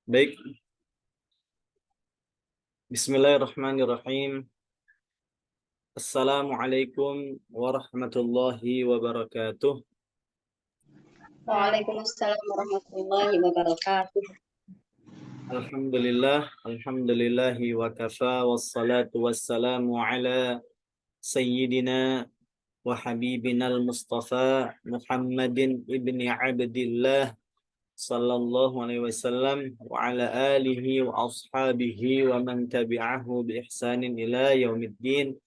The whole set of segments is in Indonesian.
Baik, Bismillahirrahmanirrahim. Assalamualaikum warahmatullahi wabarakatuh. Waalaikumsalam warahmatullahi wabarakatuh. Alhamdulillahi wa kafa wassalatu wassalamu ala sayyidina wa habibina al-mustafa Muhammadin ibni Abdillah sallallahu alaihi wasallam wa ala alihi wa ashabihi wa man tabi'ahu bi ihsanin ila yaumiddin.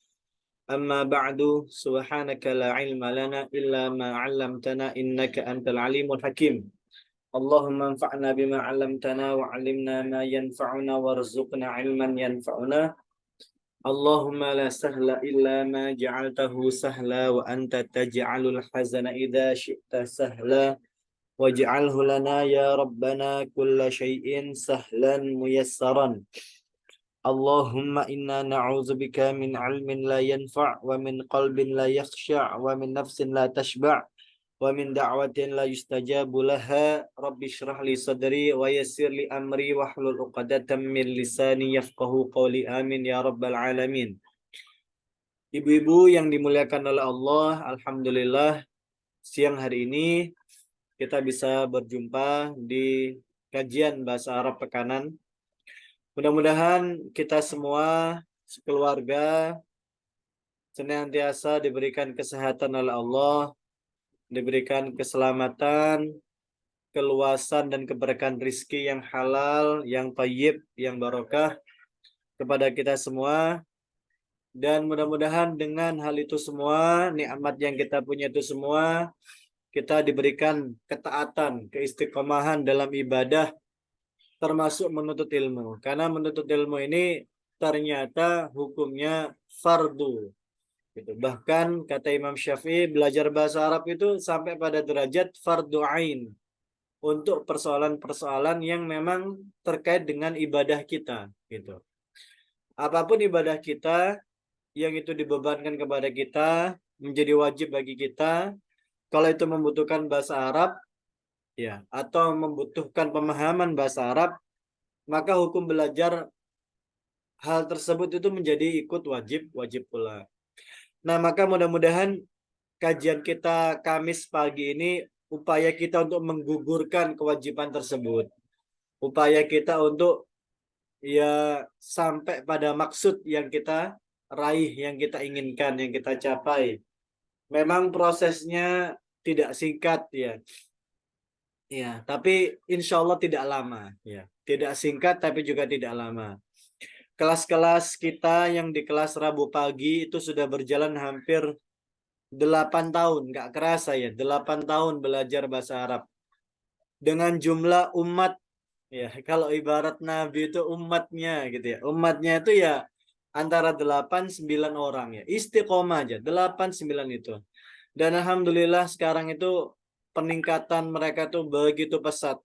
أما بعد سبحانك لا علم لنا إلا ما علمتنا إنك أنت العليم الحكيم اللهم انفعنا بما علمتنا وعلمنا ما ينفعنا وارزقنا علما ينفعنا اللهم لا سهل إلا ما جعلته سهلا وأنت تجعل الحزن إذا شئت سهلا واجعله لنا يا ربنا كل شيء سهلا ميسرا Allahumma inna na'udzubika min ilmin la yanfa' wa min qalbin la yakhsha' wa min nafsin la tashba' wa min da'watin la yustajabu laha rabbi shrah li sadri wa yassir li amri wahlul 'uqdatam min lisani yafqahu qawli amin ya rabbal alamin. Ibu-ibu yang dimuliakan oleh Allah, alhamdulillah siang hari ini kita bisa berjumpa di kajian bahasa Arab pekanan. Mudah-mudahan kita semua sekeluarga senantiasa diberikan kesehatan oleh Allah, diberikan keselamatan, keluasan dan keberkahan rizki yang halal, yang thayyib, yang barokah kepada kita semua. Dan mudah-mudahan dengan hal itu semua, nikmat yang kita punya itu semua, kita diberikan ketaatan, keistiqomahan dalam ibadah, termasuk menuntut ilmu. Karena menuntut ilmu ini ternyata hukumnya fardu. Gitu. Bahkan kata Imam Syafi'i, belajar bahasa Arab itu sampai pada derajat fardu ain untuk persoalan-persoalan yang memang terkait dengan ibadah kita. Gitu. Apapun ibadah kita yang itu dibebankan kepada kita, menjadi wajib bagi kita, kalau itu membutuhkan bahasa Arab, ya, atau membutuhkan pemahaman bahasa Arab, maka hukum belajar hal tersebut itu menjadi ikut wajib pula. Nah, maka mudah-mudahan kajian kita Kamis pagi ini upaya kita untuk menggugurkan kewajiban tersebut. Upaya kita untuk ya sampai pada maksud yang kita raih, yang kita inginkan, yang kita capai. Memang prosesnya tidak singkat ya. Ya, tapi insya Allah tidak lama ya. Tidak singkat tapi juga tidak lama. Kelas-kelas kita yang di kelas Rabu pagi itu sudah berjalan hampir 8 tahun, nggak kerasa ya, 8 tahun belajar bahasa Arab. Dengan jumlah umat, ya kalau ibarat Nabi itu umatnya gitu ya. Umatnya itu ya antara 8-9 orang ya. Istiqomah aja, 8-9 itu. Dan Alhamdulillah sekarang itu peningkatan mereka tuh begitu pesat.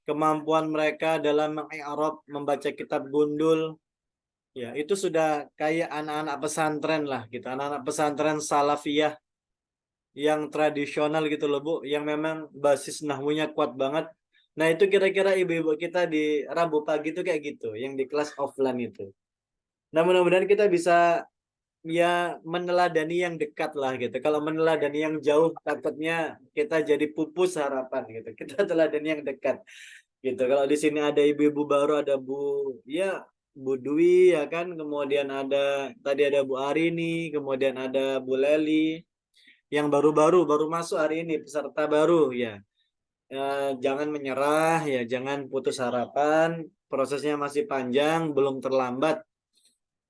Kemampuan mereka dalam mengi'rab, membaca kitab gundul, ya, itu sudah kayak anak-anak pesantren lah gitu. Anak-anak pesantren salafiyah yang tradisional gitu loh Bu, yang memang basis nahwunya kuat banget. Nah, itu kira-kira ibu-ibu kita di Rabu pagi itu kayak gitu, yang di kelas offline itu. Nah, mudah-mudahan kita bisa ya meneladani yang dekat lah gitu. Kalau meneladani yang jauh takutnya kita jadi pupus harapan gitu. Kita teladani yang dekat gitu. Kalau di sini ada ibu-ibu baru, ada Bu ya Bu Dwi ya kan, kemudian ada tadi ada Bu Arini, kemudian ada Bu Leli yang baru-baru baru masuk hari ini, peserta baru ya. Jangan menyerah ya, jangan putus harapan. Prosesnya masih panjang, belum terlambat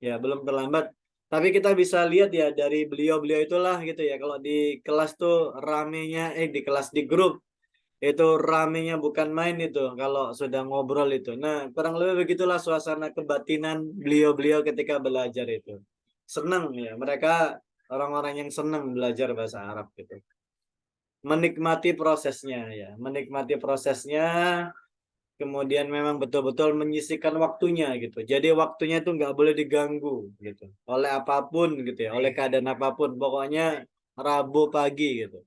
ya, belum terlambat. Tapi kita bisa lihat ya dari beliau-beliau itulah gitu ya. Kalau di kelas tuh ramenya di kelas di grup itu ramenya bukan main itu kalau sudah ngobrol itu. Nah, kurang lebih begitulah suasana kebatinan beliau-beliau ketika belajar itu. Senang ya, mereka orang-orang yang senang belajar bahasa Arab gitu. Menikmati prosesnya ya, menikmati prosesnya, kemudian memang betul-betul menyisihkan waktunya gitu. Jadi waktunya itu nggak boleh diganggu gitu, oleh apapun gitu ya, oleh keadaan apapun. Pokoknya Rabu pagi gitu.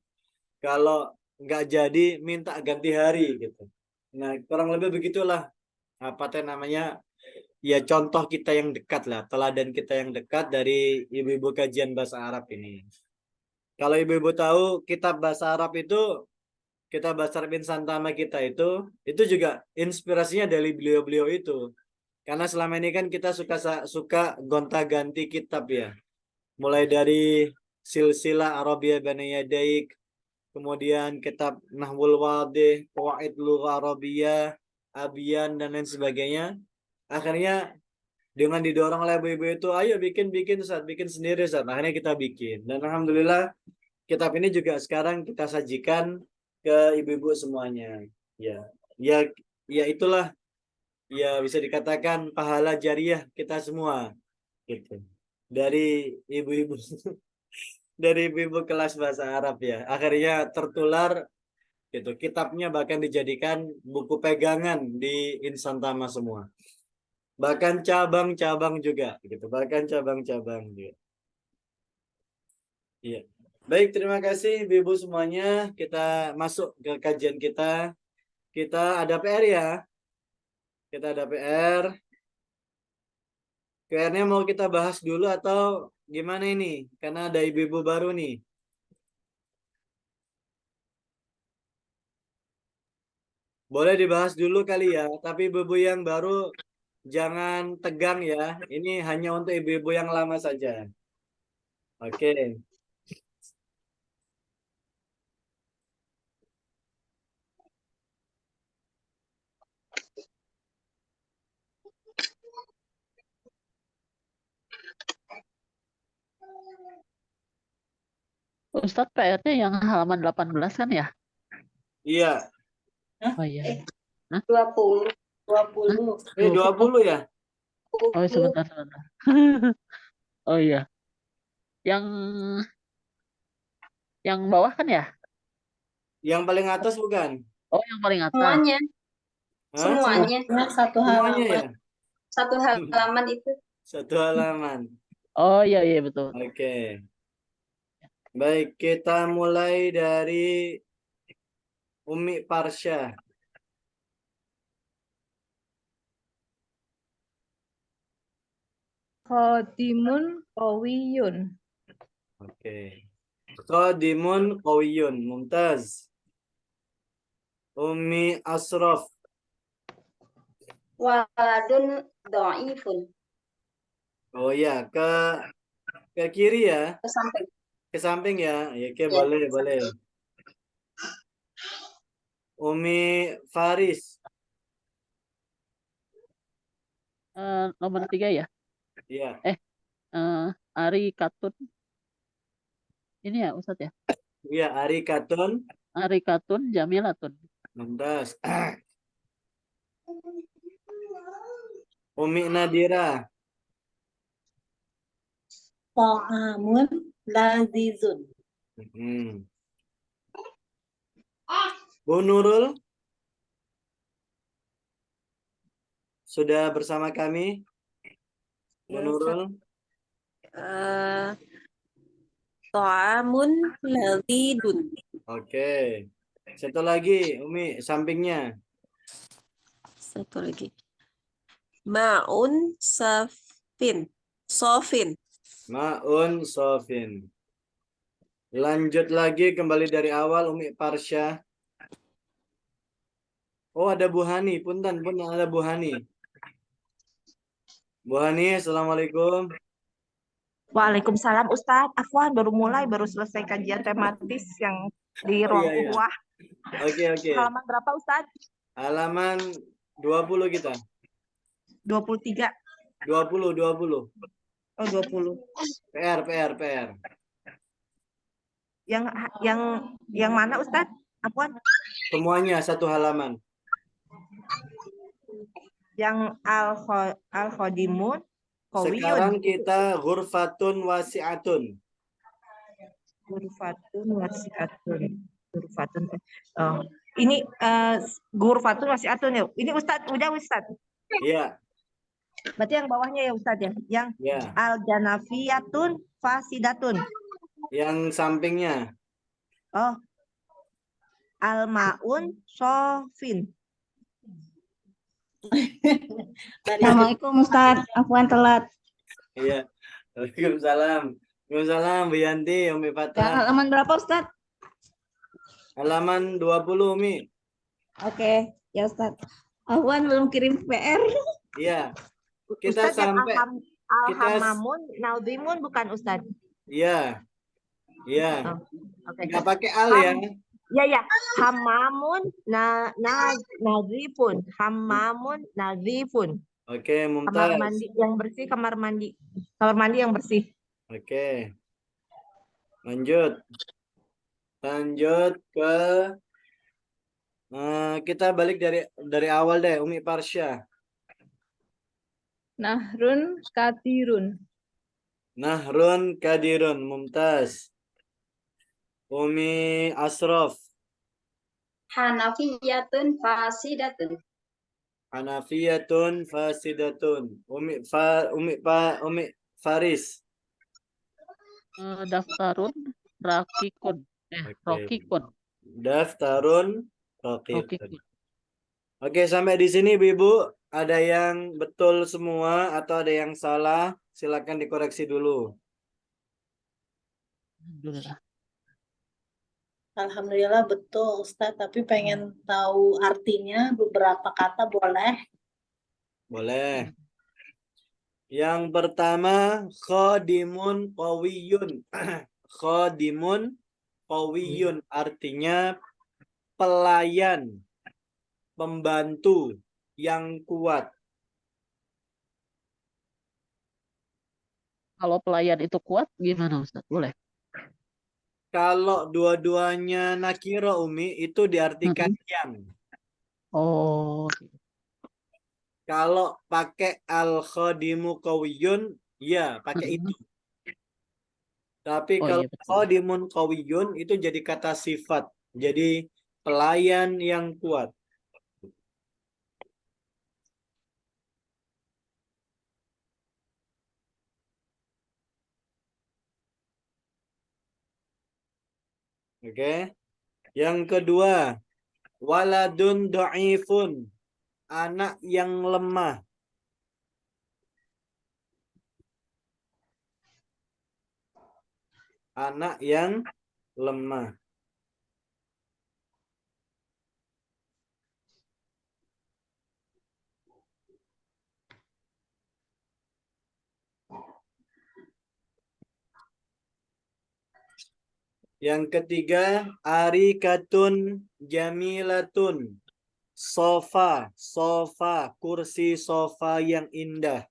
Kalau nggak jadi minta ganti hari gitu. Nah, kurang lebih begitulah apa teh namanya, ya contoh kita yang dekat lah, teladan kita yang dekat dari ibu-ibu kajian bahasa Arab ini. Kalau ibu-ibu tahu kitab bahasa Arab itu, kitab bahasa Arab Insan Tama kita itu juga inspirasinya dari beliau-beliau itu. Karena selama ini kan kita suka gonta-ganti kitab ya. Mulai dari Silsilah Arabiyah Bani Yadaik, kemudian kitab Nahwul Wadih, Qawaid Lughah Arabiyah, Abiyan dan lain sebagainya. Akhirnya dengan didorong oleh ibu-ibu itu, ayo bikin Ustaz, bikin sendiri Ustaz. Akhirnya kita bikin. Dan alhamdulillah kitab ini juga sekarang kita sajikan ke ibu-ibu semuanya. Ya. Ya, ya itulah ya bisa dikatakan pahala jariah kita semua gitu. Dari ibu-ibu dari ibu-ibu kelas bahasa Arab ya. Akhirnya tertular gitu. Kitabnya bahkan dijadikan buku pegangan di Insan Tama semua. Bahkan cabang-cabang juga gitu. Bahkan cabang-cabang juga. Iya. Baik, terima kasih ibu-ibu semuanya. Kita masuk ke kajian kita. Kita ada PR ya. Kita ada PR. PR-nya mau kita bahas dulu atau gimana ini? Karena ada ibu-ibu baru nih. Boleh dibahas dulu kali ya. Tapi ibu-ibu yang baru jangan tegang ya. Ini hanya untuk ibu-ibu yang lama saja. Oke. Ustadz PR-nya yang halaman 18 kan ya? Iya. Oh iya. Hah? 20. 20. 20 ya? Oh sebentar. Oh iya. Yang bawah kan ya? Yang paling atas bukan? Oh yang paling atas. Semuanya. Hah? Semuanya. Satu Semuanya ya? halaman. Satu halaman itu. Satu halaman. Oh iya iya betul. Oke. Baik, kita mulai dari Umi Parsha. Khodimun Qawiyun. Oke. Qadimun Qawiyun. Mumtaz. Umi Asraf. Waladun do'ifun. Oh ya, ke kiri ya. Ke samping. Ke samping ya. Ya, oke, Ya, boleh, ke boleh. samping. Umi Faris. Nomor 3 ya? Iya. Ari Katun. Ini ya Ustadz ya? Iya, Ari Katun. Ari Katun Jamilatun. Mumtaz. Umi Nadira. Ta'amun lazizun. Hmm. Bu Nurul sudah bersama kami. Bu Nurul. Ta'amun lazidun. Oke. Satu lagi, Umi, sampingnya. Satu lagi. Ma'un safin. Sofin. Ma'un Sofin. Lanjut lagi kembali dari awal, Umi Parsha. Oh, ada Bu Hani. Punten, ada Bu Hani. Bu Hani, Assalamualaikum. Waalaikumsalam Ustadz. Afwan baru selesai kajian tematis yang di Oh, ruang iya, iya. ukhuwah. Oke. Halaman berapa Ustadz? Halaman 20 kita. 23. 20. Oh 20. PR. Yang mana Ustadz? Afwan. Semuanya satu halaman. Yang al-khodimun Sekarang qawiyun. kita ghurfatun wasi'atun. Ghurfatun wasi'atun. Ghurfatun. Oh, ini ghurfatun wasi'atun ya. Ini Ustadz, udah Ustadz. Iya. Berarti yang bawahnya ya Ustadz ya. Yang Ya. al-janafiyatun fasidatun. Yang sampingnya. Oh. Al-ma'un sofin. Dari Assalamualaikum Ustadz, Afwan telat. Iya. Waalaikumsalam. Waalaikumsalam Bu Yanti, Umi Ya, Fatah. halaman berapa Ustadz? Halaman 20, Umi. Oke, ya Ustadz. Afwan belum kirim PR. Iya. Kita Ustadz yang sampai kita alhamamun, naudimun bukan Ustadz. iya. Iya. Oh, oke. Nggak pakai al ya. Ya. Hamamun nadhifun. Hamamun nadhifun. Oke, Kamar Mumtaz. mandi yang bersih, kamar mandi. Kamar mandi yang bersih. Oke. Lanjut. Lanjut ke kita balik dari awal deh, Umi Parsya. Nahrun katirun. Nahrun kadirun, Mumtaz. Umi Asraf. Hanafiyatun fasidatun. Hanafiyatun fasidatun. Umi Faris. Daftarun rakikun. Oke. Rokikun. Daftarun raqibun. Rokikun. Oke, sampai di sini Ibu, ada yang betul semua atau ada yang salah? Silakan dikoreksi dulu. Alhamdulillah. Alhamdulillah betul Ustadz, tapi pengen tahu artinya beberapa kata boleh. Boleh. Yang pertama, khadimun qawiyun. Khadimun qawiyun artinya pelayan, pembantu yang kuat. Kalau pelayan itu kuat, gimana Ustaz? Boleh? Kalau dua-duanya nakira Umi, itu diartikan yang. Oh, Kalau pakai al-khadimu qawiyun, ya pakai itu. Tapi oh kalau iya betul. khadimun qawiyun itu jadi kata sifat. Jadi pelayan yang kuat. Oke. Yang kedua, waladun dhaifun. Anak yang lemah. Anak yang lemah. Yang ketiga, arikatun jamilatun. Sofa, kursi sofa yang indah.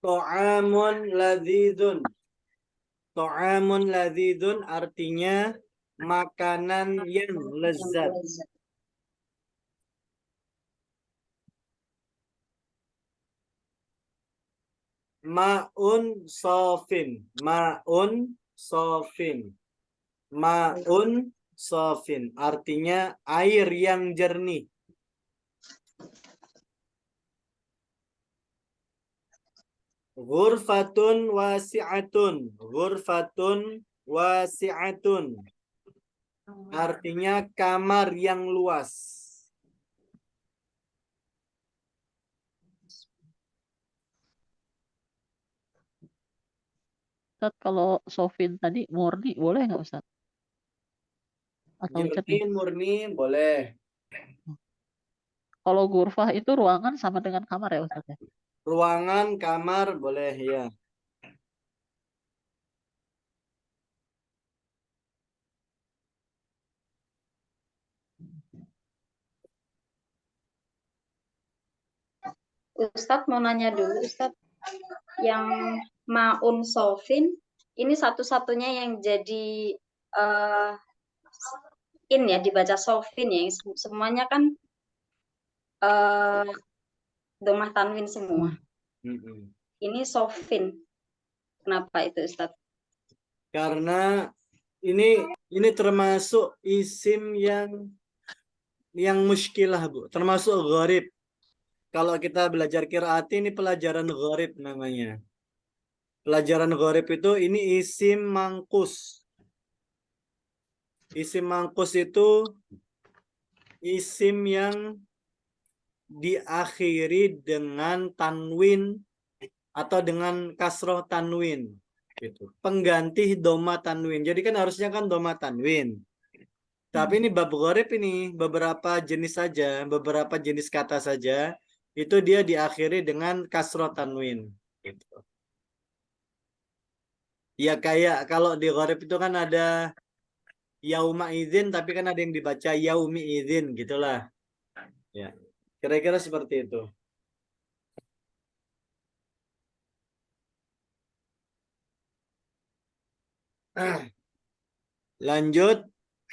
To'amun ladhidun. To'amun ladhidun artinya makanan yang lezat. Ma'un sofin. Ma'un sofin. Ma'un sofin. Artinya air yang jernih. Ghurfatun wasi'atun. Ghurfatun wasi'atun. Artinya kamar yang luas. Ustaz, kalau Sofin tadi murni boleh nggak Ustaz? Atau Jernih, jernih? murni, boleh. Kalau gurfah itu ruangan sama dengan kamar ya Ustaz ya? Ruangan, kamar, boleh ya. Ustadz mau nanya dulu, Ustadz, yang maun sofin ini satu-satunya yang jadi in ya dibaca sofin ya, semuanya kan domah tanwin semua. Ini sofin. Kenapa itu Ustadz? Karena ini termasuk isim yang muskilah, Bu. Termasuk gharib. Kalau kita belajar qiraat ini pelajaran gharib namanya. Pelajaran gharib itu ini isim mangkus. Isim mangkus itu isim yang diakhiri dengan tanwin atau dengan kasroh tanwin gitu. Pengganti doma tanwin. Jadi kan harusnya kan doma tanwin. Tapi ini bab gharib ini beberapa jenis saja, beberapa jenis kata saja itu dia diakhiri dengan kasroh tanwin gitu. Ya kayak kalau di gharib itu kan ada yauma idzin tapi kan ada yang dibaca yaumi idzin gitulah. Ya. Kira-kira seperti itu. Lanjut,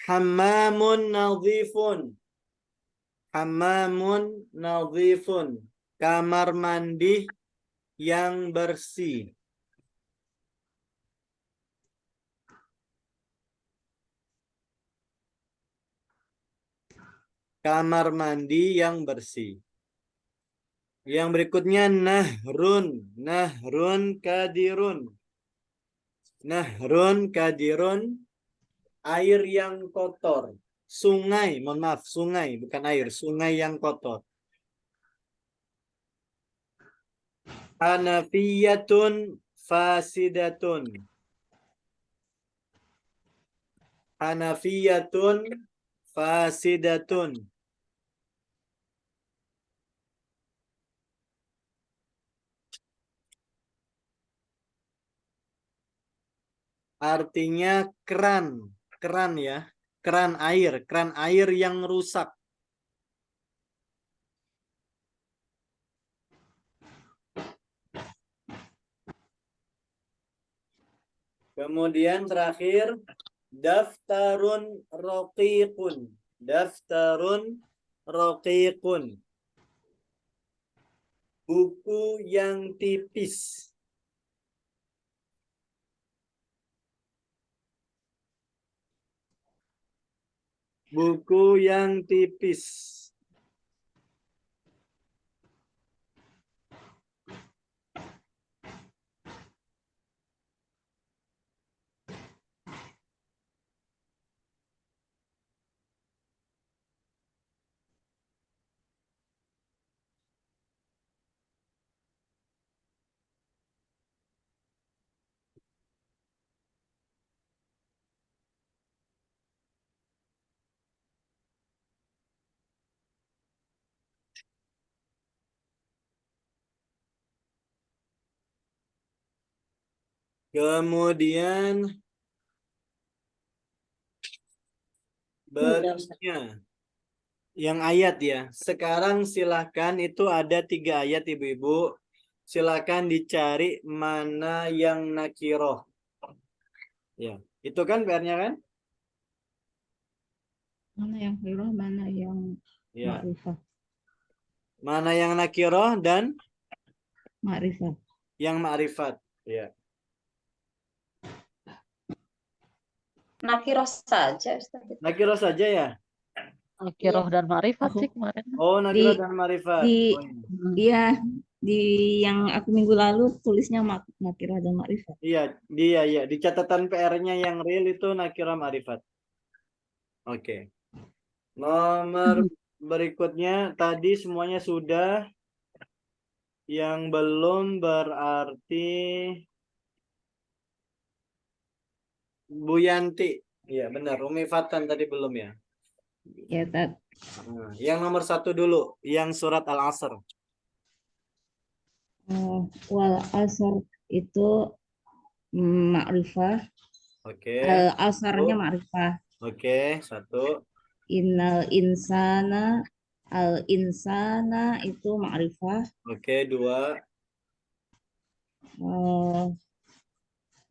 hammamun nadhifun. Hammamun nadhifun. Kamar mandi yang bersih. Kamar mandi yang bersih. Yang berikutnya nahrun. Nahrun kadirun. Nahrun kadirun. Air yang kotor. Sungai, mohon maaf, sungai, bukan air. Sungai yang kotor. Hanafiyatun fasidatun. Hanafiyatun fasidatun. Artinya keran, keran ya, keran air yang rusak. Kemudian terakhir, daftarun raqiqun. Daftarun raqiqun. Buku yang tipis. Buku yang tipis. Kemudian berikutnya yang ayat ya. Sekarang silahkan itu ada 3 ayat ibu-ibu. Silahkan dicari mana yang nakiroh. Ya, itu kan PR-nya kan? Mana yang hirah, mana yang Ya. ma'rifah. Mana yang nakiroh dan Ma'rifah. yang ma'rifat. Ya. Nakiroh saja, Ustaz. Nakiroh saja ya? Nakiroh dan ma'rifat Oh. sih kemarin. Oh, nakiroh Di- dan ma'rifat. di- Oh, iya. Iya, di yang aku minggu lalu tulisnya nakirah dan ma'rifah. Iya, ya. Di catatan PR-nya yang real itu nakirah ma'rifat. Oke. Nomor berikutnya tadi semuanya sudah. Yang belum berarti Bu Yanti. Iya, benar. Umi Fatan tadi belum ya. Ya, Tat. Nah, yang nomor 1 dulu, yang surat Al-Asr. Wal asar itu ma'rifah. Oke. Asarnya ma'rifah. Oke, 1. Innal insana al insana itu ma'rifah. Oke, 2.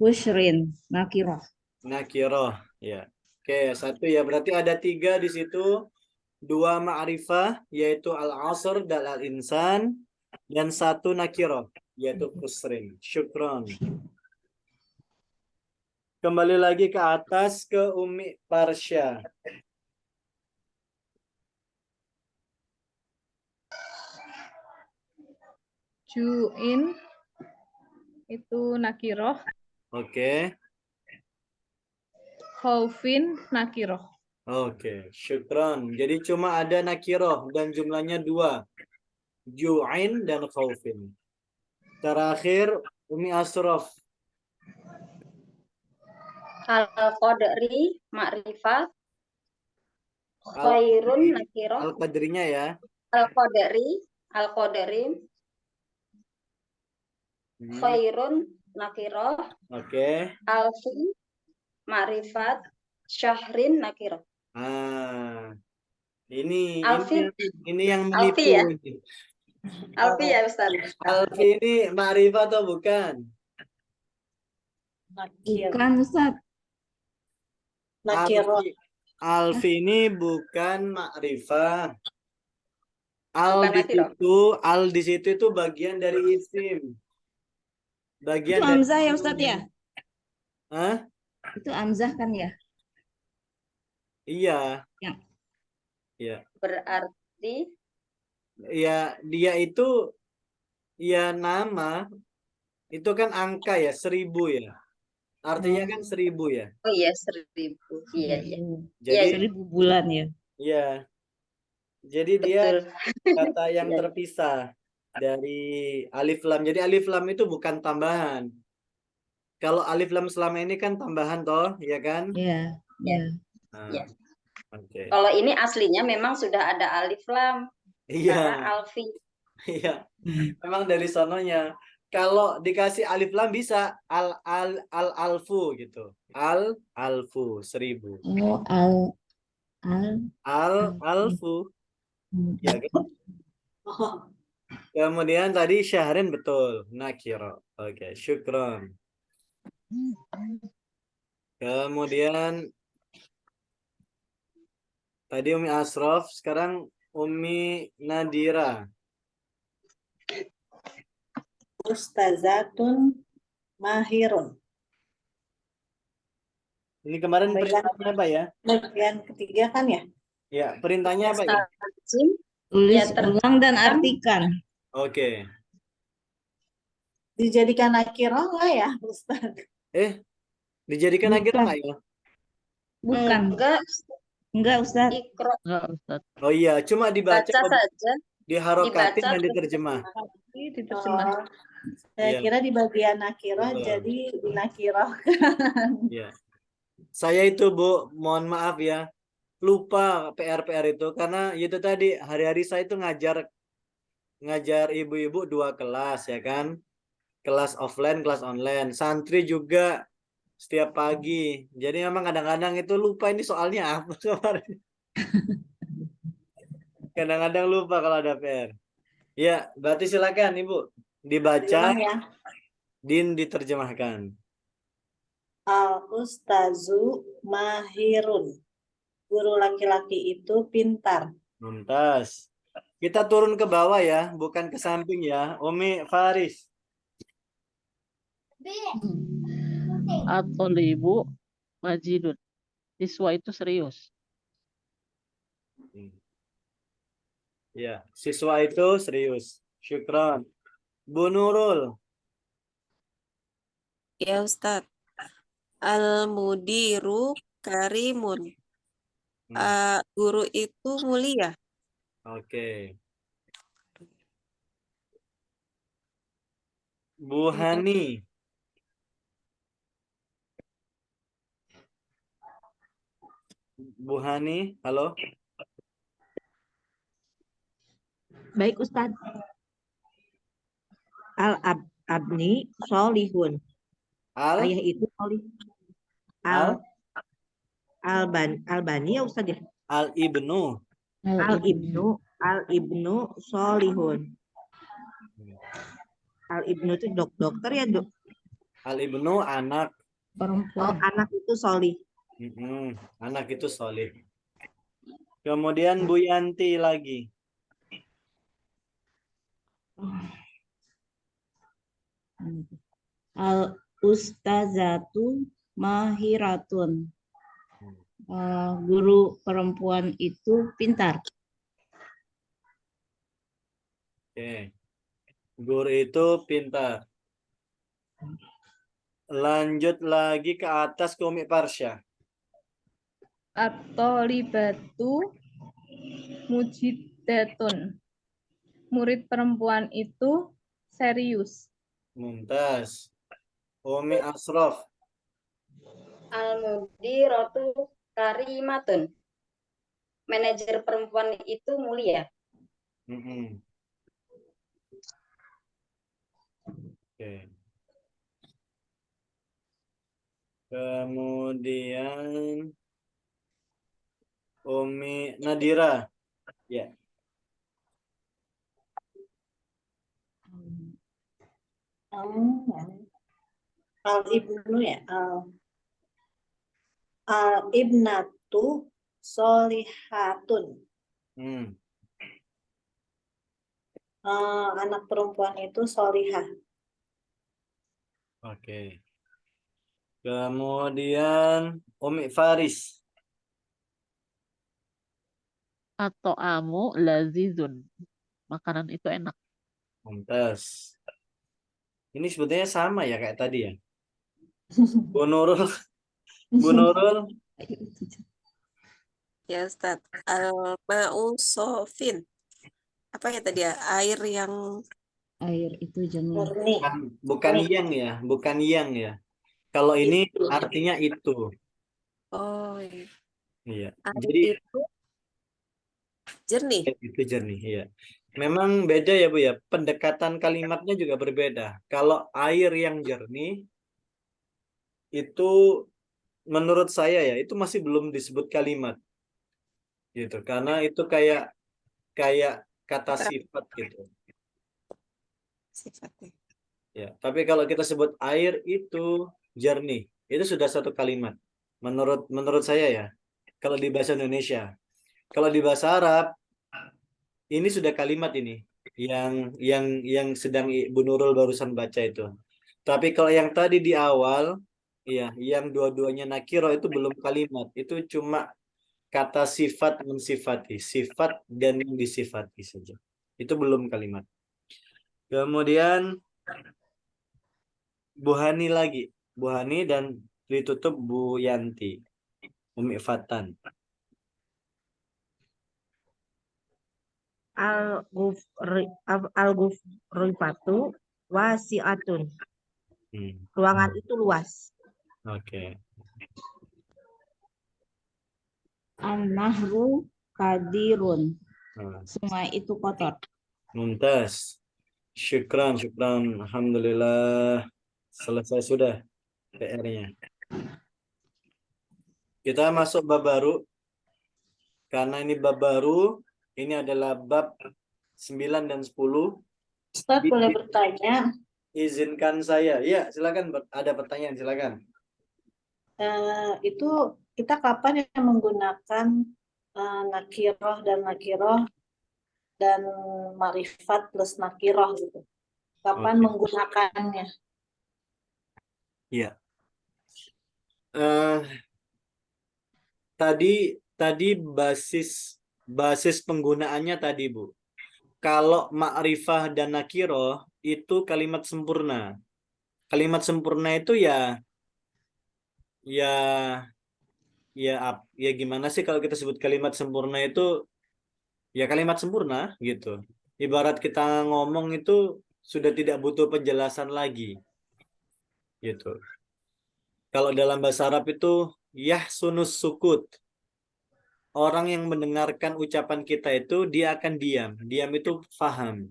Bushrin nakirah. Nakiroh. Ya. Oke, 1 ya. Berarti ada 3 di situ. 2 ma'rifah, yaitu Al-Asr dan Al-Insan. Dan 1 nakiroh, yaitu Kusrin. Syukron. Kembali lagi ke atas ke Umi Parsya. Ju'in itu nakiroh, Oke. khaufin nakiroh. Oke, syukron. Jadi cuma ada nakiroh dan jumlahnya 2. Ju'in dan khaufin. Terakhir Umi Asraf. Al-Qadri ma'rifat, khairun nakiroh, Al-Qadrinya ya. Al-Qadri Hmm, khairun nakiroh, Oke. alfi ma'rifat, syahrin nakiroh. Ah, ini Alfi, ini yang Alfi menipu ya? ini. Alfi ya Ustaz? Alfi ini ma'rifah atau bukan? Bukan Ustaz. Alfi ini bukan ma'rifah. Al Bukan di nakiroh. situ, al di situ itu bagian dari isim. Bagian Itu dari Hamzah ya Ustaz ya? Hah? Itu Hamzah kan ya? Iya. Yang Iya. Berarti Ya, dia itu ya nama itu kan angka ya 1000 ya. Artinya kan 1000 ya. oh iya 1000. Iya iya. Jadi Iya, 1000 bulan ya. ya, jadi dia betul. kata yang Iya. terpisah dari alif lam. Jadi alif lam itu bukan tambahan. Kalau alif lam selama ini kan tambahan toh, ya kan? Iya, Iya. iya. Nah, Iya. oke. Kalau ini aslinya memang sudah ada alif lam karena Iya, alfi. iya. Memang dari sononya. Kalau dikasih alif lam bisa alfu gitu. Alfu 1000. Oh, Alfu. Ya kan? Kemudian tadi syahrin betul. Nakiro. Oke, syukron. Kemudian tadi Umi Asraf, sekarang Umi Nadira. Ustazatun mahirun. Ini kemarin perintahnya apa ya? Bagian ketiga kan ya? Ya, perintahnya apa ya? Mustajim, Tulis Ya, ulang dan artikan. Oke. Dijadikan nakirah nggak ya, Ustaz? Dijadikan akhir Bukan. nggak ya? Bukan. Enggak Ustaz. ikro Enggak, Ustaz. Oh iya, cuma dibaca, baca saja, diharokatin dibaca dan terus diterjemah. Diterjemah. Oh, saya Iya. kira di bagian nakirah Betul. jadi dinakirah. Iya. Saya itu Bu, mohon maaf ya, lupa PR itu karena itu tadi hari-hari saya itu ngajar ibu-ibu 2 kelas ya kan, kelas offline, kelas online, santri juga setiap pagi. Jadi memang kadang-kadang itu lupa ini soalnya apa kemarin. Kadang-kadang lupa kalau ada PR. Ya, berarti silakan Ibu dibaca, Diulang ya. din diterjemahkan. Al ustazu mahirun. Guru laki-laki itu pintar. Mumtaz. Kita turun ke bawah ya, bukan ke samping ya. Umi Faris. Atau ibu majidun. Siswa itu serius. Ya, siswa itu serius. Syukran. Bu Nurul. Ya Ustadz. Al-mudiru karimun. Guru itu mulia. Oke. Bu Hani. Bu Hani, halo. Baik Ustadz. Al-abni solihun. Ayah itu solih. Albani ya Ustadz ya? Al-Ibnu. Al-ibnu solihun. Al-ibnu itu dokter ya dok? Al-Ibnu anak. Oh, anak itu solih. Anak itu solih. Kemudian Bu Yanti lagi. Al ustazatu mahiratun. Guru perempuan itu pintar. Oke. Guru itu pintar. Lanjut lagi ke atas ke Umi Farsya. At-tolibatu mujidatun. Murid perempuan itu serius. Mumtaz. Umi Asraf. Al-mudiratu karimatun. Manajer perempuan itu mulia. Mm-mm. Oke. Kemudian Umi Nadira. Ya. Al-ibnu ya. Al-ibnatu solihatun. Hmm. Anak perempuan itu solihah. Oke. Kemudian Umi Faris. Atau amu lazizun. Makanan itu enak. Mumtaz. Ini sebetulnya sama ya kayak tadi ya. Bu Nurul. Bu Nurul. Ya, Ustadz. Al-ma'u sofin. Apa ya tadi ya? Air yang Air itu jernih. Murni. Bukan yang ya, bukan yang ya. Kalau ini artinya itu. oh iya. Iya. Air Jadi itu jernih. itu jernih, iya. Memang beda ya Bu ya. Pendekatan kalimatnya juga berbeda. Kalau air yang jernih itu menurut saya ya itu masih belum disebut kalimat gitu. Karena itu kayak kayak kata sifat gitu. Sifatnya. Ya, tapi kalau kita sebut air itu jernih, itu sudah satu kalimat. Menurut saya ya. Kalau di bahasa Indonesia, kalau di bahasa Arab ini sudah kalimat ini yang sedang Bu Nurul barusan baca itu. Tapi kalau yang tadi di awal, ya, yang dua-duanya nakiro itu belum kalimat, itu cuma kata sifat mensifati, sifat dan yang disifati saja. Itu belum kalimat. Kemudian Bu Hani lagi. Bu Hani dan ditutup Bu Yanti. Umi Fatan. Al-ghurfatu wasi'atun. Ruangan itu luas. Oke. An-nahru kadirun. Nah, Sungai itu kotor. Mumtaz. Syukran. Alhamdulillah. Selesai sudah PR-nya. Kita masuk bab baru. Karena ini bab baru, ini adalah bab 9 dan 10. Ustadz boleh bertanya, Izinkan saya. Ya, silakan. Ada pertanyaan, silakan. itu kita kapan yang menggunakan nakiroh dan marifat plus nakiroh gitu? Kapan Oke. menggunakannya? Iya. Eh, tadi basis penggunaannya tadi, Bu. Kalau ma'rifah dan nakiroh itu kalimat sempurna. Kalimat sempurna itu ya ya gimana sih kalau kita sebut kalimat sempurna itu ya kalimat sempurna gitu. Ibarat kita ngomong itu sudah tidak butuh penjelasan lagi gitu. Kalau dalam bahasa Arab itu yahsunus sukut. Orang yang mendengarkan ucapan kita itu dia akan diam. Diam itu faham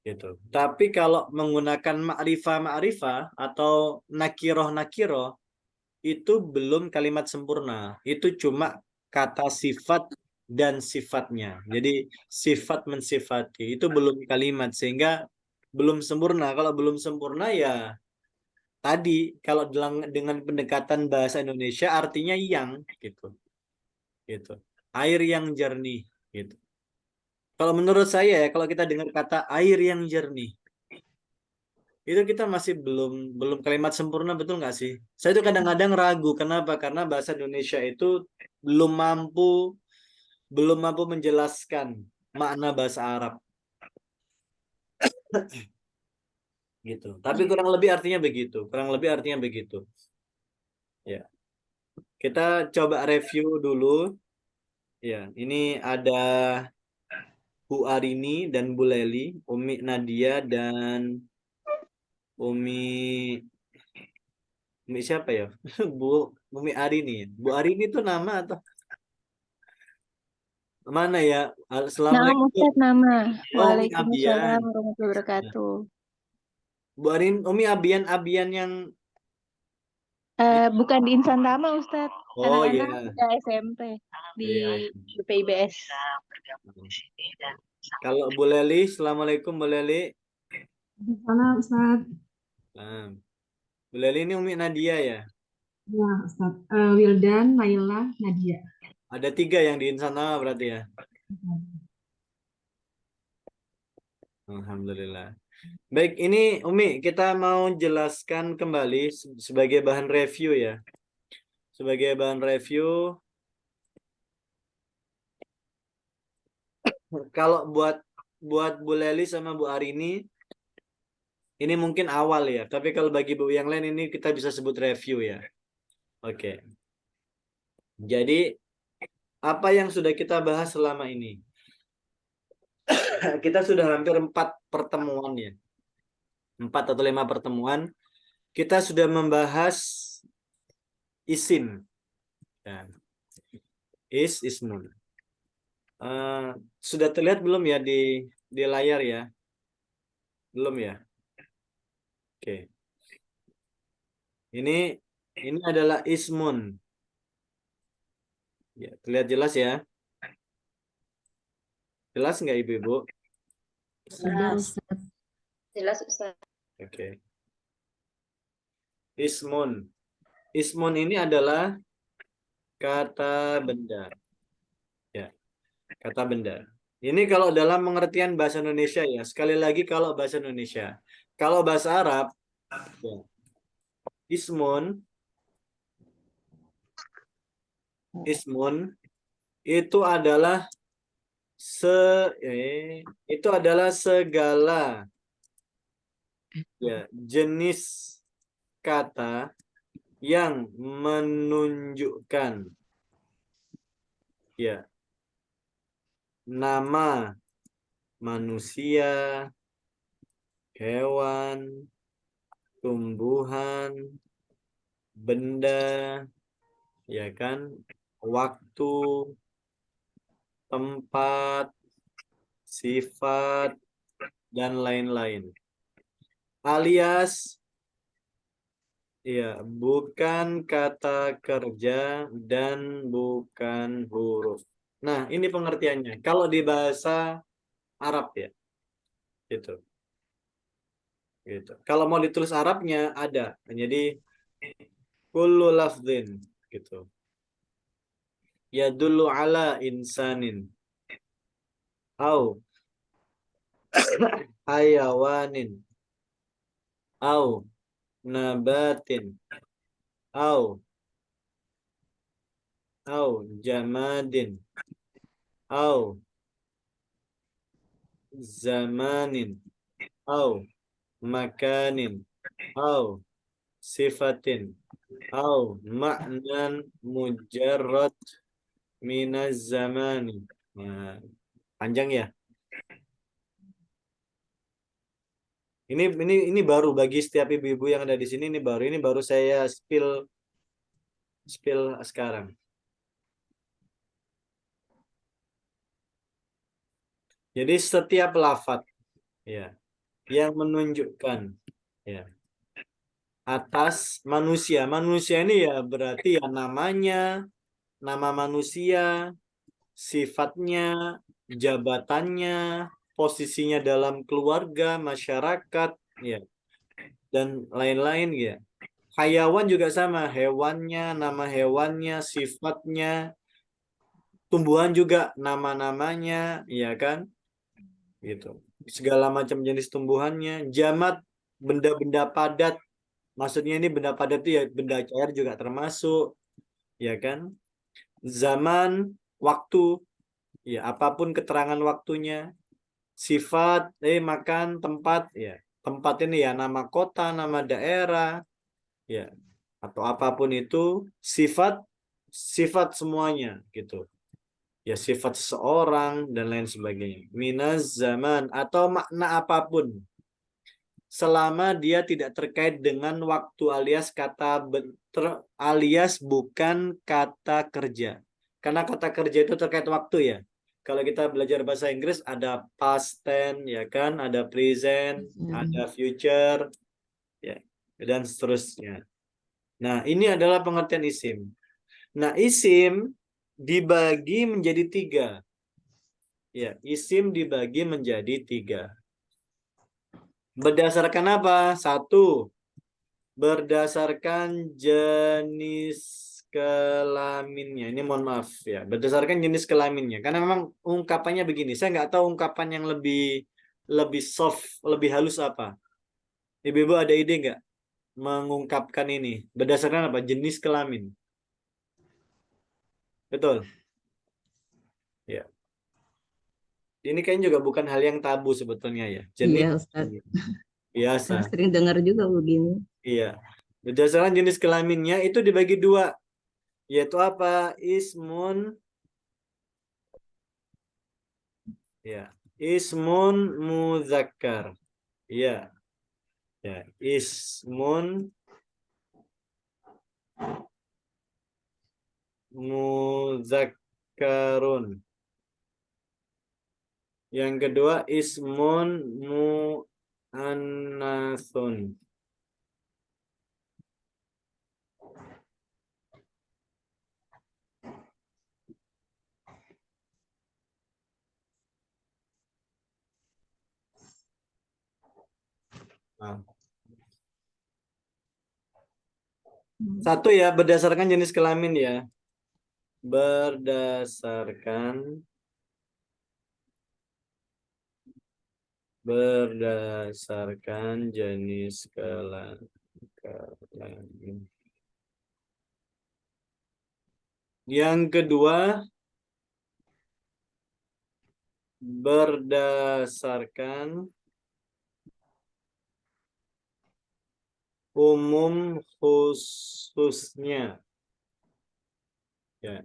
gitu. Tapi kalau menggunakan ma'rifah atau nakiroh itu belum kalimat sempurna. Itu cuma kata sifat dan sifatnya. Jadi sifat mensifati itu belum kalimat sehingga belum sempurna. Kalau belum sempurna ya tadi kalau dengan pendekatan bahasa Indonesia artinya yang gitu. Gitu. Air yang jernih gitu. Kalau menurut saya ya kalau kita dengar kata air yang jernih itu kita masih belum kalimat sempurna, betul nggak sih? Saya itu kadang-kadang ragu, kenapa? Karena bahasa Indonesia itu belum mampu menjelaskan makna bahasa Arab gitu. Tapi kurang lebih artinya begitu. Ya, kita coba review dulu. Ya, ini ada Bu Arini dan Bu Leli, Umi Nadia dan Umi siapa ya? Umi Arini. Bu Arini itu nama atau mana ya? Nama Assalamualaikum. Ustaz, nama. Oh, Umi Waalaikumsalam Abian. warahmatullahi wabarakatuh. Bu Arini, Umi Abian yang Bukan di Insan Tama Ustaz. oh Anak-anak iya. udah SMP di Iya. UPIBS. Kalau Bu Leli, Assalamualaikum Bu Leli. Di sana Ustaz. Nah, Bu Leli ini Umi Nadia ya? Ya Ustaz. Wildan, Naila, Nadia. Ada 3 yang di sana berarti ya? Alhamdulillah. Baik, ini Umi, kita mau jelaskan kembali sebagai bahan review ya. Sebagai bahan review, kalau buat Bu Leli sama Bu Arini, ini mungkin awal ya. Tapi kalau bagi Bu yang lain ini kita bisa sebut review ya. Oke. Jadi, apa yang sudah kita bahas selama ini? Kita sudah hampir 4 pertemuan ya. 4 atau 5 pertemuan. Kita sudah membahas isim. Ya. Ismun. Sudah terlihat belum ya di layar ya? Belum ya? Oke. Ini adalah ismun. Ya, terlihat jelas ya? Jelas nggak Ibu-ibu? Jelas. Jelas Ustaz. Oke. Ismun. Ismun ini adalah kata benda. Ya, kata benda. Ini kalau dalam pengertian bahasa Indonesia ya. Sekali lagi kalau bahasa Indonesia. Kalau bahasa Arab, ya, ismun itu adalah segala ya jenis kata yang menunjukkan ya nama manusia, hewan, tumbuhan, benda, ya kan, waktu, tempat, sifat, dan lain-lain. Alias ya, bukan kata kerja dan bukan huruf. Nah, ini pengertiannya. Kalau di bahasa Arab ya. Gitu. Gitu. Kalau mau ditulis Arabnya ada. Jadi kullu lafdhin gitu. Yadullu ala insanin au hayawanin au nabatin au jamadin au zamanin au makanin au sifatin au ma'nan mujarrad minaz zamani. Nah, panjang ya. Ini baru bagi setiap ibu-ibu yang ada di sini, ini baru saya spill sekarang. Jadi setiap lafadz ya yang menunjukkan ya atas manusia. Manusia ini ya berarti ya namanya, nama manusia, sifatnya, jabatannya, posisinya dalam keluarga, masyarakat, ya, dan lain-lain ya. Hayawan juga sama, hewannya, nama hewannya, sifatnya, tumbuhan juga nama-namanya, ya kan? Gitu. Segala macam jenis tumbuhannya. Jamad benda-benda padat. Maksudnya ini benda padat itu ya benda cair juga termasuk, ya kan? Zaman, waktu, ya apapun keterangan waktunya. Sifat, makan, tempat, ya. Tempat ini ya nama kota, nama daerah, ya. Atau apapun itu, sifat, sifat semuanya gitu. Ya sifat seseorang dan lain sebagainya. Minaz zaman atau makna apapun. Selama dia tidak terkait dengan waktu alias alias bukan kata kerja. Karena kata kerja itu terkait waktu ya. Kalau kita belajar bahasa Inggris ada past tense ya kan, ada present, ada future ya dan seterusnya. Nah, ini adalah pengertian isim. Nah, isim dibagi menjadi 3. Ya, isim dibagi menjadi 3. Berdasarkan apa? 1. Berdasarkan jenis kelaminnya. Ini mohon maaf ya. Berdasarkan jenis kelaminnya. Karena memang ungkapannya begini. Saya nggak tahu ungkapan yang lebih soft, lebih halus apa. Ibu-ibu ada ide nggak mengungkapkan ini? Berdasarkan apa? Jenis kelamin. Betul. Ya. Ini kayaknya juga bukan hal yang tabu sebetulnya ya. Jenis Iya, Ustaz. biasa. Saya sering dengar juga begini. Iya. Berdasarkan jenis kelaminnya itu dibagi 2. Yaitu apa? Ismun, ya. Ismun muzakkar. Ya. Ya, ismun muzakkarun. Yang kedua ismun muannasun. Nah. Satu ya, berdasarkan jenis kelamin ya. Berdasarkan jenis kelamin. Yang kedua berdasarkan umum khususnya. Ya.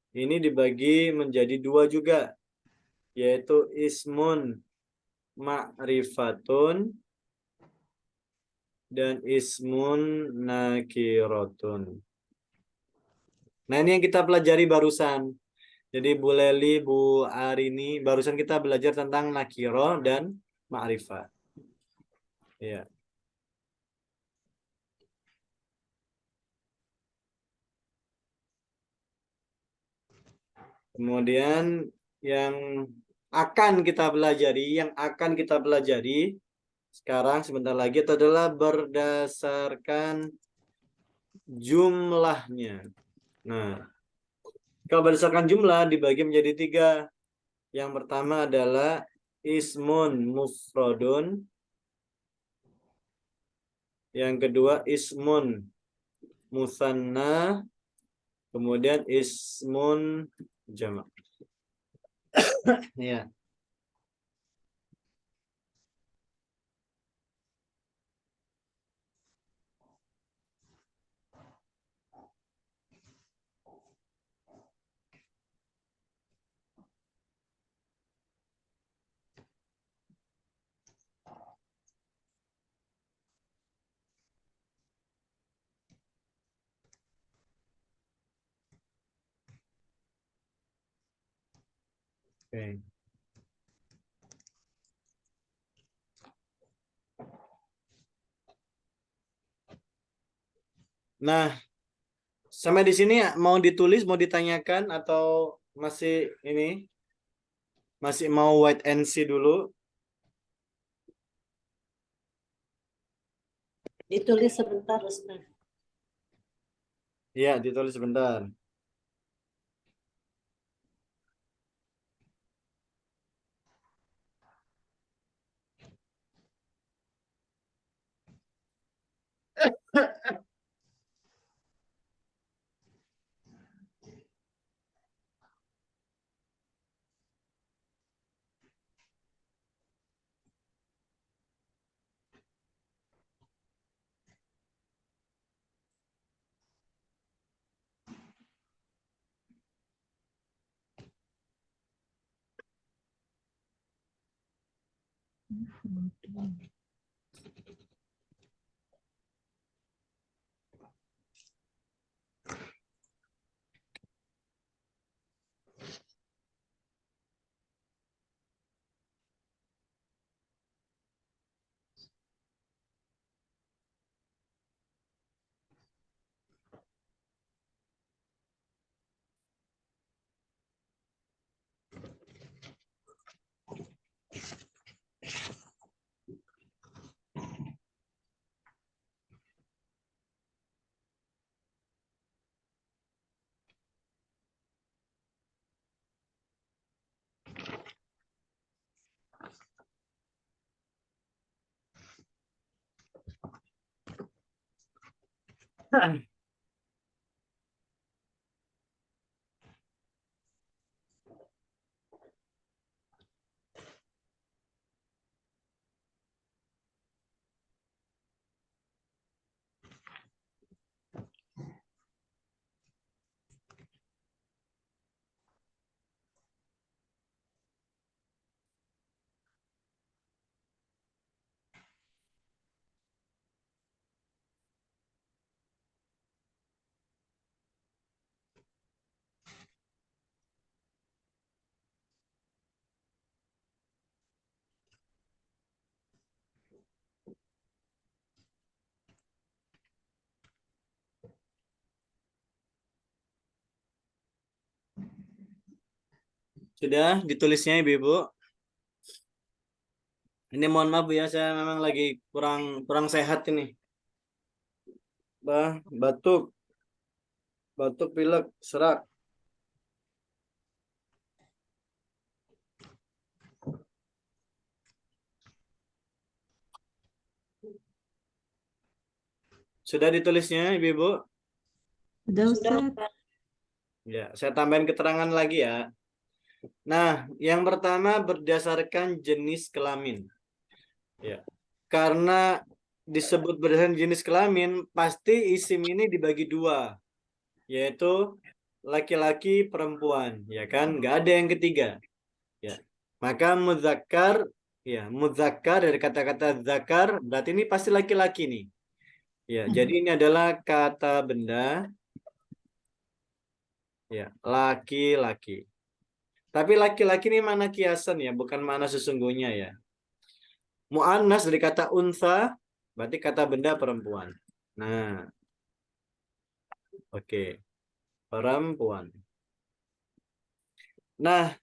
Ini dibagi menjadi 2 juga, yaitu ismun ma'rifatun dan ismun nakirotun. Nah, ini yang kita pelajari barusan. Jadi Bu Leli, Bu Arini, barusan kita belajar tentang nakiro dan ma'rifat. Ya. Kemudian yang akan kita pelajari sekarang sebentar lagi itu adalah berdasarkan jumlahnya. Nah, kalau berdasarkan jumlah dibagi menjadi 3. Yang pertama adalah ismun mufrodun. Yang kedua ismun musanna. Kemudian ismun jamak. Ya. Oke. Nah, sampai di sini mau ditulis, mau ditanyakan atau masih ini? Masih mau wait and see dulu? Ditulis sebentar, Ustaz. Iya, ditulis sebentar. Sudah ditulisnya Ibu-ibu? Ini mohon maaf ya, saya memang lagi kurang sehat ini. Batuk, pilek, serak. Sudah ditulisnya Ibu-ibu? Udah Ustaz. Ya, saya tambahin keterangan lagi ya. Nah, yang pertama berdasarkan jenis kelamin. Ya. Karena disebut berdasarkan jenis kelamin, pasti isim ini dibagi dua, yaitu laki-laki perempuan, ya kan? Nggak ada yang ketiga. Ya. Maka muzakkar, ya, muzakkar dari kata-kata zakar berarti ini pasti laki-laki nih. Ya, jadi ini adalah kata benda, ya, laki-laki. Tapi laki-laki ini mana kiasan ya, bukan mana sesungguhnya ya. Mu'annas dari kata unsa, berarti kata benda perempuan. Nah, oke. Perempuan. Nah,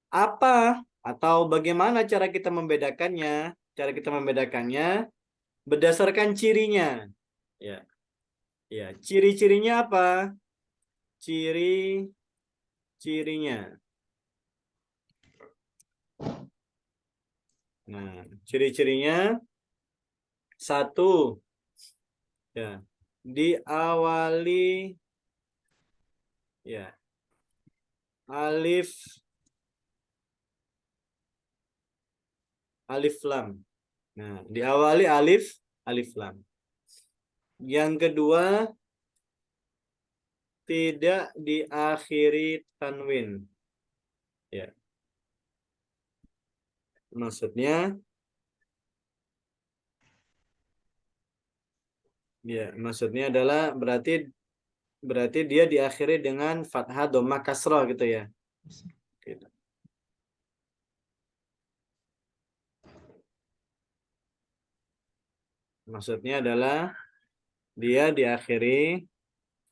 apa atau bagaimana cara kita membedakannya? Cara kita membedakannya berdasarkan cirinya. Ya. Ya, ciri-cirinya apa? Ciri-cirinya. Nah, ciri-cirinya satu, ya, diawali, ya, alif lam. Nah, diawali alif lam. Yang kedua, tidak diakhiri tanwin. Ya. Maksudnya, ya, maksudnya adalah berarti dia diakhiri dengan fathah, dhammah, kasrah gitu ya. Gitu. Maksudnya adalah dia diakhiri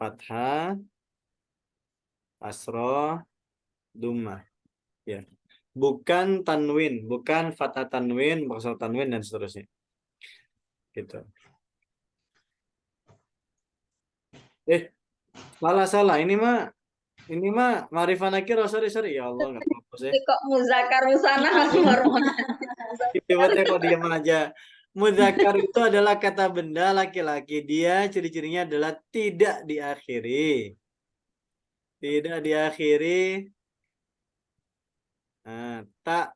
fathah, kasrah, dhammah. Ya. Bukan tanwin, bukan fathah tanwin, kasrah tanwin dan seterusnya. Gitu. Salah. Ini mah Ma'rifah Nakir. Sorry. Ya Allah, nggak apa-apa sih. Ini kok muzakkar musana baru. Tiba-tiba kok diam aja. Muzakkar itu adalah kata benda laki-laki. Dia ciri-cirinya adalah tidak diakhiri. Tidak diakhiri. Tak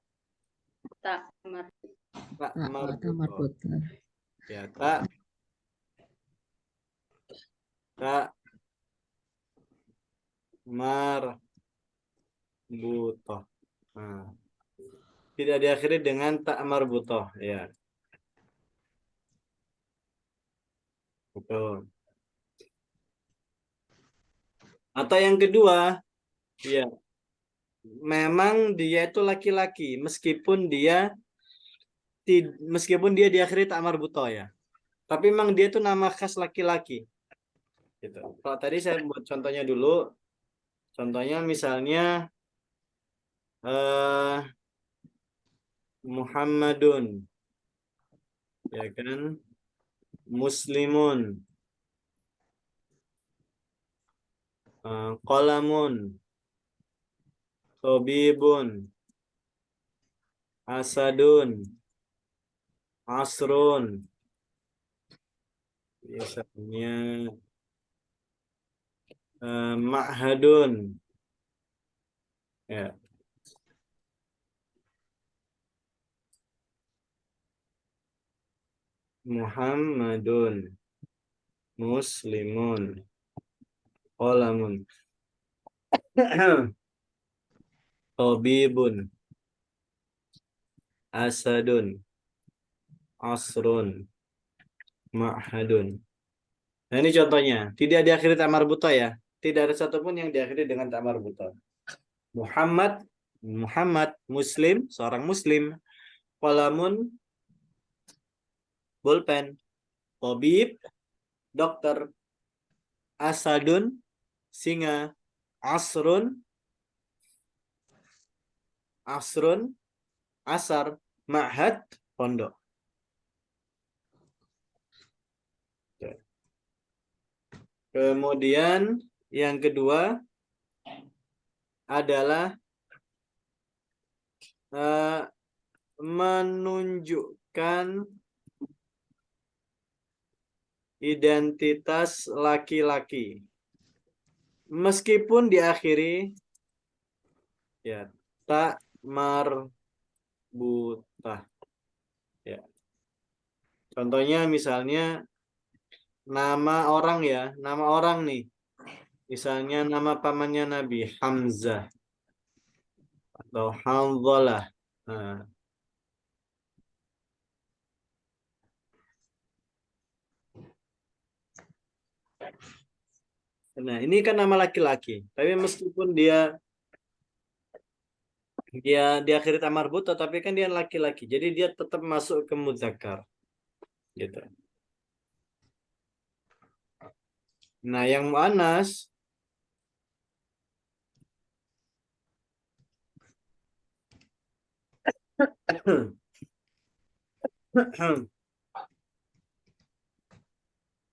Tak mar- tak Tak marbutoh. marbutoh. Ya, tak marbutoh. Nah, tidak diakhiri dengan tak marbutoh. Ya, betul. Atau yang kedua, ya, memang dia itu laki-laki, meskipun dia diakhiri tak marbutoh ya. Tapi memang dia itu nama khas laki-laki. Gitu. Kalau tadi saya buat contohnya dulu. Contohnya misalnya Muhammadun, ya kan? Muslimun, qalamun, tabibun, asadun, asrun. Biasanya ma'hadun. Ya. Muhammadun, muslimun, qalamun, tabibun, asadun, asrun, ma'hadun. Nah, ini contohnya. Tidak diakhiri tak marbutoh ya. Tidak ada satupun yang diakhiri dengan tak marbutoh. Muhammad, muslim, seorang muslim. Qalamun, pulpen. Tabib, dokter. Asadun, singa. Asrun, asar. Ma'had, pondok. Kemudian yang kedua adalah menunjukkan identitas laki-laki. Meskipun diakhiri ya tak marbutah. Ya. Contohnya misalnya nama orang ya, nama orang nih. Misalnya nama pamannya Nabi Hamzah atau Hanzalah. Nah, ini kan nama laki-laki. Tapi meskipun dia diakhiri tak marbutah, tapi kan dia laki-laki. Jadi dia tetap masuk ke muzakkar. Gitu. Nah, yang muannas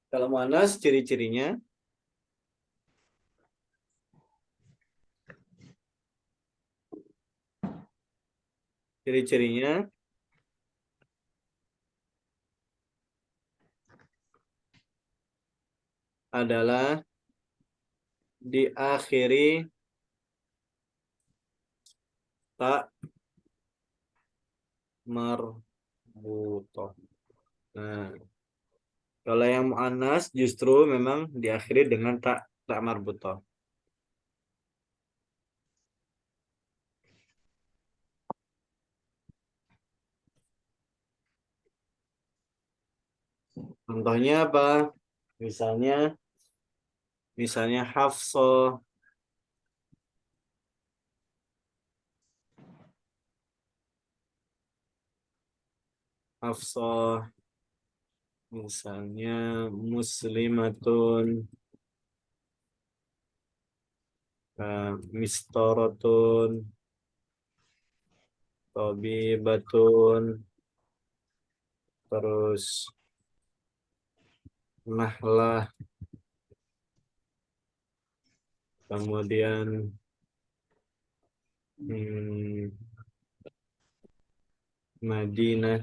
kalau muannas ciri-cirinya adalah diakhiri tak marbutah. Nah, kalau yang muannas justru memang diakhiri dengan tak marbutah. Contohnya apa? Misalnya Hafsah, misalnya Muslimatun, Mistoratun, Tabibatun, terus Nahlah, kemudian Madinah,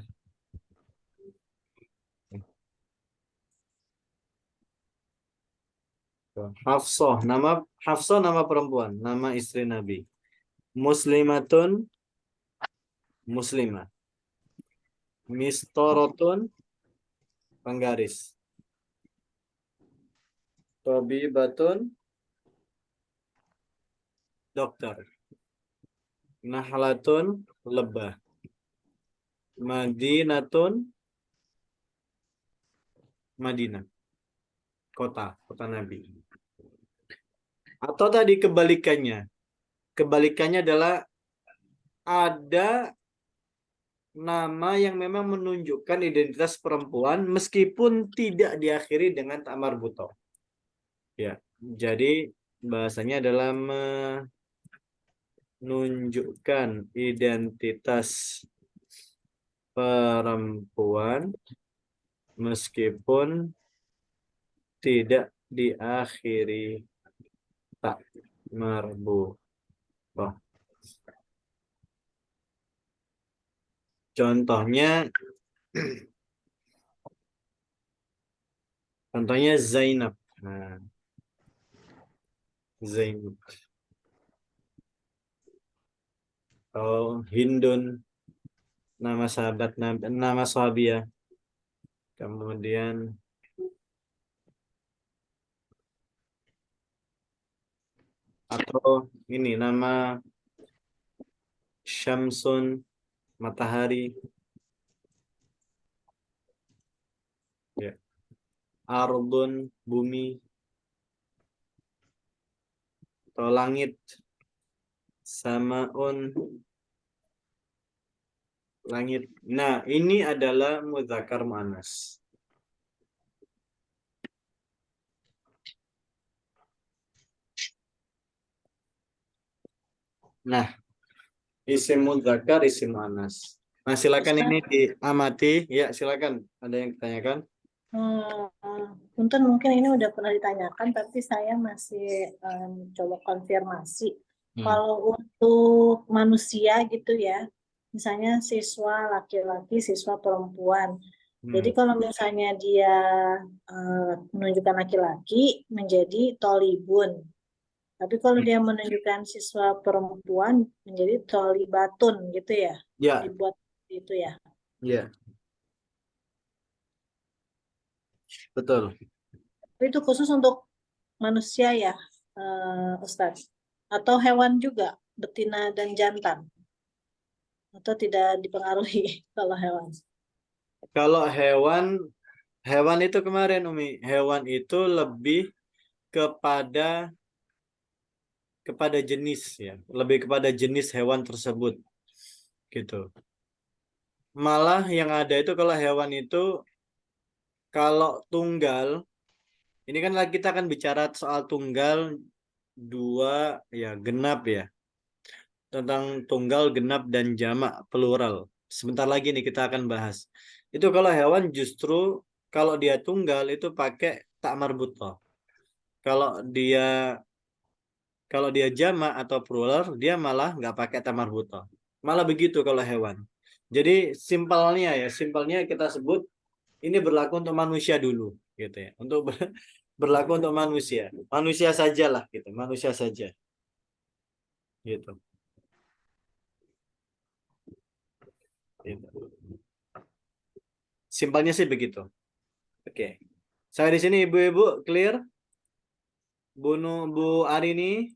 Hafsah, nama perempuan, nama istri Nabi. Muslimatun, muslimah. Mistorotun, penggaris. Tobibatun, dokter. Nahlatun, lebah. Madinatun, Madinah. Kota Nabi. Atau tadi kebalikannya. Kebalikannya adalah ada nama yang memang menunjukkan identitas perempuan meskipun tidak diakhiri dengan tak marbutoh. Ya, jadi bahasanya adalah menunjukkan identitas perempuan meskipun tidak diakhiri tak marbutoh. Contohnya Zainab. Nah, Zainab. Oh, Hindun, nama sahabat Nabi, nama sahabiah. Kemudian atau ini nama Syamsun, matahari. Ya. Ardun, bumi. Atau langit. Samaun, langit. Nah, ini adalah mudzakkar muannas. Nah, isim mudzakkar, isim muannas. Nah, silakan Ustaz. ini diamati. Ya, silakan. Ada yang ditanyakan? Punten mungkin ini udah pernah ditanyakan, tapi saya masih coba konfirmasi. Kalau untuk manusia gitu ya, misalnya siswa laki-laki, siswa perempuan. Jadi kalau misalnya dia menunjukkan laki-laki menjadi tolibun. Tapi kalau dia menunjukkan siswa perempuan menjadi tolibatun gitu ya. Ya. Dibuat itu ya. Ya. Betul. Tapi itu khusus untuk manusia ya, Ustadz? Atau hewan juga, betina dan jantan? Atau tidak dipengaruhi kalau hewan? Kalau hewan itu kemarin Umi, hewan itu lebih kepada jenis ya, lebih kepada jenis hewan tersebut gitu. Malah yang ada itu kalau hewan itu kalau tunggal, ini kan kita akan bicara soal tunggal, dua ya, genap ya, tentang tunggal, genap dan jamak plural. Sebentar lagi nih kita akan bahas. Itu kalau hewan justru kalau dia tunggal itu pakai tak marbutoh. Kalau dia jamak atau plural dia malah nggak pakai tak marbutoh. Malah begitu kalau hewan. Jadi simpelnya kita sebut ini berlaku untuk manusia dulu gitu ya. Untuk berlaku untuk manusia. Manusia sajalah gitu, manusia saja. Gitu. Simpelnya sih begitu. Oke. Saya di sini ibu-ibu clear? Bu Arini,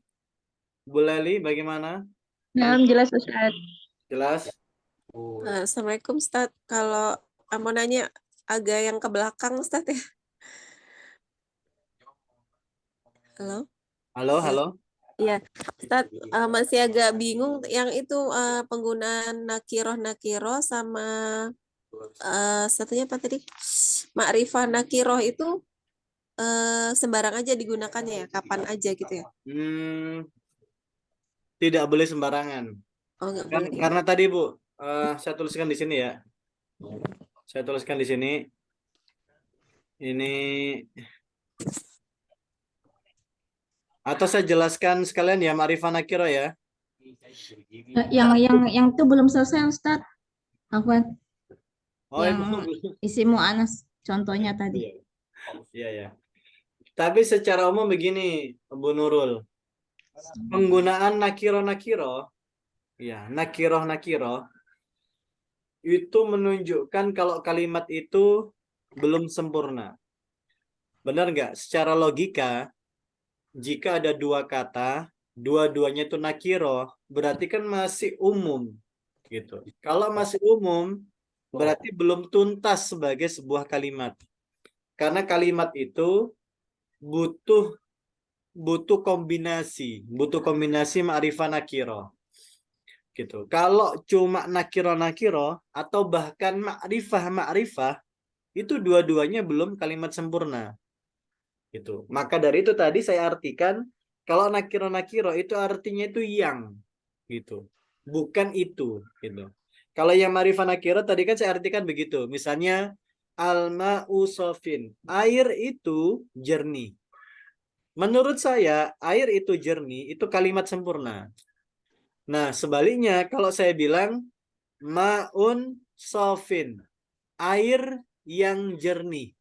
Bu Leli bagaimana? Nah, jelas Ustaz. Jelas? Assalamualaikum Ustaz. Kalau mau nanya agak yang ke belakang Ustaz ya. Halo? Halo. Iya, Ustaz, masih agak bingung yang itu penggunaan nakiroh sama satunya apa tadi? Ma'rifah nakiroh itu sembarang aja digunakannya ya, kapan aja gitu ya? Tidak boleh sembarangan. Oh, nggak boleh. Karena tadi Bu, saya tuliskan di sini ya. Saya tuliskan di sini. Ini atau saya jelaskan sekalian ya ma'rifah nakiro ya. Yang itu belum selesai Ustaz. Afwan. Oh, Yang isim mu'annas contohnya tadi. Iya ya. Tapi secara umum begini, Bu Nurul. Penggunaan nakiro-nakiro, ya, nakiro-nakiro, itu menunjukkan kalau kalimat itu belum sempurna. Benar nggak? Secara logika, jika ada dua kata, dua-duanya itu nakiro, berarti kan masih umum. Gitu. Kalau masih umum, berarti belum tuntas sebagai sebuah kalimat. Karena kalimat itu butuh kombinasi ma'rifah nakiro. Gitu. Kalau cuma nakiro atau bahkan ma'rifah itu dua-duanya belum kalimat sempurna. Gitu. Maka dari itu tadi saya artikan kalau nakiro itu artinya itu yang gitu. Bukan itu gitu. Kalau yang ma'rifah nakiro tadi kan saya artikan begitu. Misalnya al-ma'u sofin. Air itu jernih. Menurut saya, air itu jernih, itu kalimat sempurna. Nah, sebaliknya, kalau saya bilang, ma'un sofin, air yang jernih.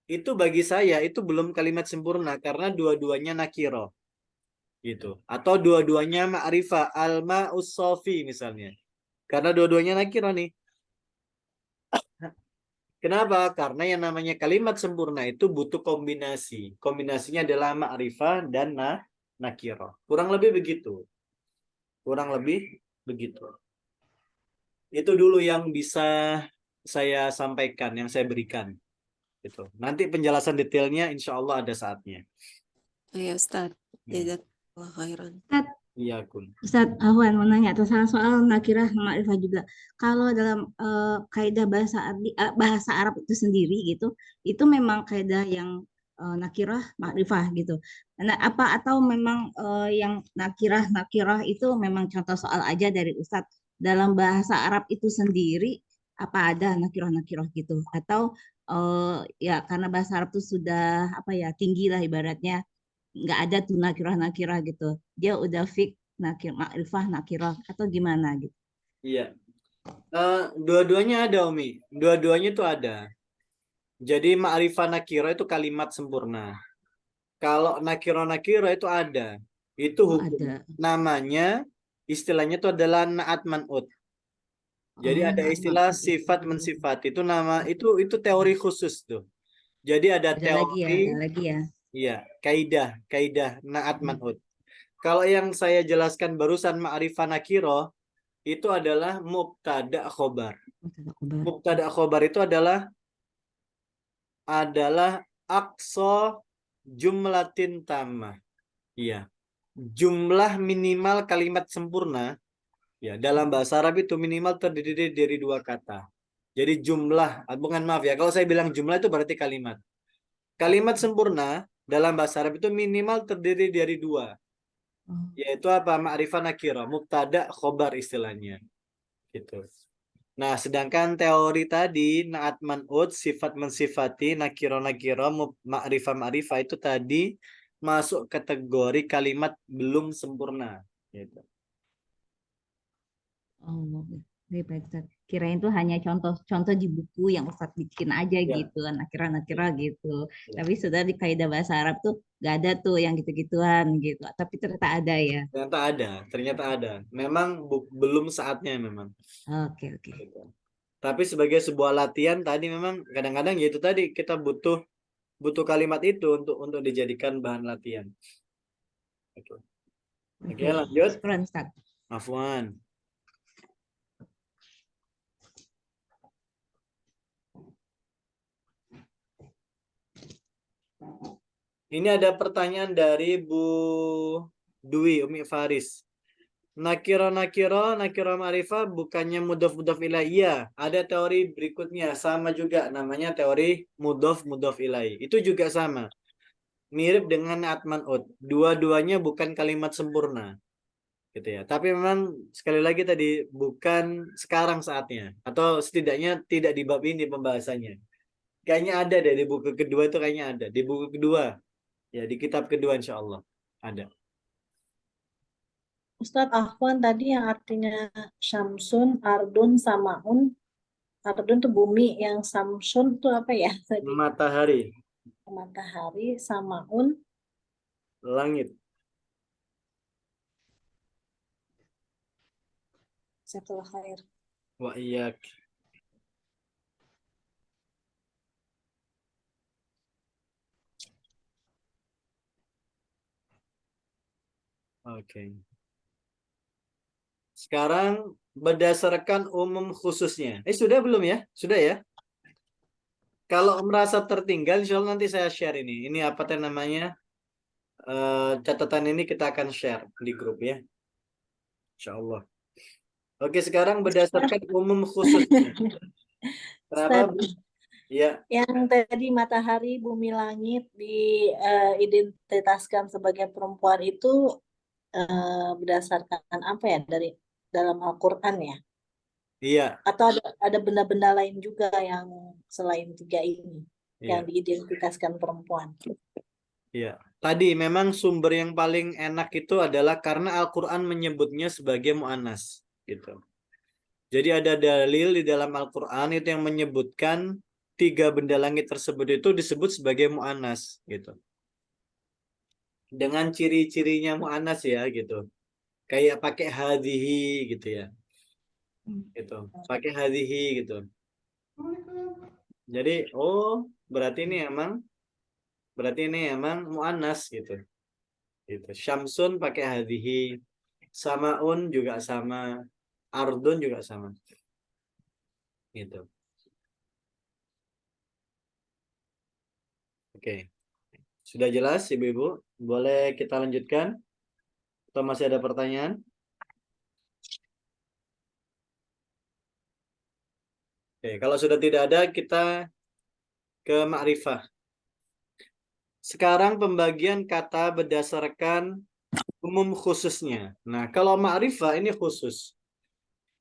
Itu bagi saya, itu belum kalimat sempurna, karena dua-duanya nakiro. Gitu. Atau dua-duanya ma'rifah, al-ma'us sofi misalnya. Karena dua-duanya nakiro nih. Kenapa? Karena yang namanya kalimat sempurna itu butuh kombinasi. Kombinasinya adalah ma'rifah dan nakiro. Kurang lebih begitu. Kurang lebih begitu. Itu dulu yang bisa saya sampaikan, yang saya berikan. Gitu. Nanti penjelasan detailnya insya Allah ada saatnya. Ya Ustaz. Ya. Jazakallah khairan. Iya, Kun. Ustadz Ahwan mau nanya tentang soal nakirah ma'rifah juga. Kalau dalam kaidah bahasa Arab itu sendiri gitu, itu memang kaidah yang nakirah ma'rifah gitu. Nah, apa atau memang yang nakirah itu memang contoh soal aja dari Ustadz dalam bahasa Arab itu sendiri apa ada nakirah gitu atau ya karena bahasa Arab itu sudah apa ya tinggi lah ibaratnya nggak ada tuh nakirah gitu. Dia udah fix ma'rifah nakirah atau gimana gitu. Iya. Dua-duanya ada, Umi. Dua-duanya itu ada. Jadi ma'rifah nakiro itu kalimat sempurna. Kalau nakiro itu ada. Itu Oh, hukum. ada. Namanya, istilahnya itu adalah na'at man'ut. Jadi ada na'at istilah man'ut. sifat mensifat. Itu nama itu teori khusus tuh. Jadi ada Ada teori, lagi ya. iya, kaidah na'at man'ut. Kalau yang saya jelaskan barusan ma'rifah nakiro itu adalah mubtada khobar. Mubtada khobar itu adalah aqsa jumlatin tamah. Iya. Jumlah minimal kalimat sempurna ya dalam bahasa Arab itu minimal terdiri dari dua kata. Jadi jumlah, bukan maaf ya, kalau saya bilang jumlah itu berarti kalimat. Kalimat sempurna dalam bahasa Arab itu minimal terdiri dari dua. Yaitu apa? Ma'rifah nakirah, mubtada khobar istilahnya. Gitu. Nah, sedangkan teori tadi na'at man'ut, sifat mensifati, nakiro ma'rifah itu tadi masuk kategori kalimat belum sempurna. Gitu. Oh, baik Ustaz. Kirain itu hanya contoh di buku yang Ustaz bikin aja Ya. gitu, nakira gitu. Tapi sudah di kaidah bahasa Arab tuh gak ada tuh yang gitu-gituan gitu. Tapi ternyata ada ya. Ternyata ada. Memang belum saatnya memang. Oke. Gitu. Tapi sebagai sebuah latihan tadi memang kadang-kadang ya itu tadi kita butuh kalimat itu untuk dijadikan bahan latihan. Gitu. Oke, lanjut. Syukran, Ustaz. Afwan. Ini ada pertanyaan dari Bu Dwi Umi Faris. Nakiro ma'rifah bukannya mudhof ilaih. Iya, ada teori berikutnya sama juga namanya teori mudhof ilaih. Itu juga sama. Mirip dengan na'at man'ut. Dua-duanya bukan kalimat sempurna. Gitu ya. Tapi memang sekali lagi tadi bukan sekarang saatnya atau setidaknya tidak di bab ini pembahasannya. Kayaknya ada deh di buku kedua itu kayaknya ada. Di buku kedua. Ya, di kitab kedua insya Allah ada. Ustadz Ahwan tadi yang artinya Syamsun, Ardun, Samaun. Ardun tuh bumi, yang Samsun tuh apa ya tadi? Matahari. matahari, samaun, langit. jazakallah khair. Wa iyyak. Oke. Sekarang berdasarkan umum khususnya. Sudah belum ya? Sudah ya? Kalau merasa tertinggal, insya Allah nanti saya share ini. Ini apa namanya? Catatan ini kita akan share di grup ya. Insya Allah. Oke, sekarang berdasarkan umum khususnya. Kenapa? Ustaz, Ya, yang tadi matahari, bumi, langit diidentitaskan sebagai perempuan itu berdasarkan apa ya dari dalam Al-Quran ya? iya, Atau ada benda-benda lain juga yang selain tiga ini yang iya, diidentitaskan perempuan? iya. Tadi memang sumber yang paling enak itu adalah karena Al-Quran menyebutnya sebagai mu'annas, gitu. Jadi ada dalil di dalam Al-Quran itu yang menyebutkan 3 benda langit tersebut itu disebut sebagai mu'annas, gitu. Dengan ciri-cirinya mu'annas ya, gitu. Kayak pakai hadhihi gitu ya. Gitu. Pakai hadhihi gitu. Jadi, berarti ini emang mu'annas gitu. Gitu. Syamsun pakai hadhihi, samaun juga sama, ardun juga sama. Gitu. Oke. Sudah jelas Ibu-ibu? Boleh kita lanjutkan? Atau masih ada pertanyaan? Oke, kalau sudah tidak ada kita ke ma'rifah. Sekarang pembagian kata berdasarkan umum khususnya. Nah, kalau ma'rifah ini khusus.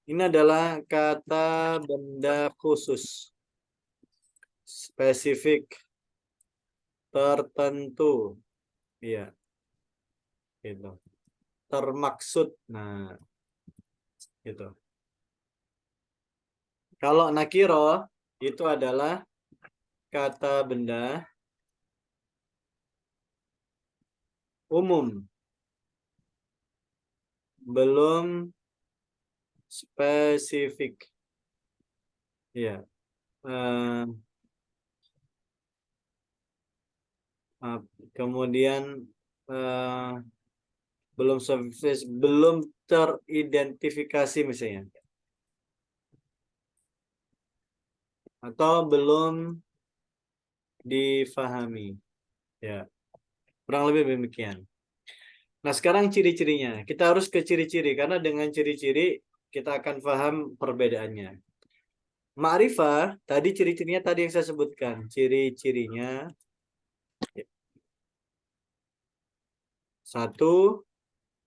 Ini adalah kata benda khusus. Spesifik. Tertentu. Iya. Gitu. Termaksud. Nah, gitu. Kalau nakiro itu adalah kata benda umum. Belum spesifik. Ya. Kemudian belum teridentifikasi misalnya. Atau belum difahami. Ya. Kurang lebih demikian. Nah, sekarang ciri-cirinya. Kita harus ke ciri-ciri karena dengan ciri-ciri kita akan paham perbedaannya. Ma'rifah, tadi ciri-cirinya tadi yang saya sebutkan. Ciri-cirinya. Satu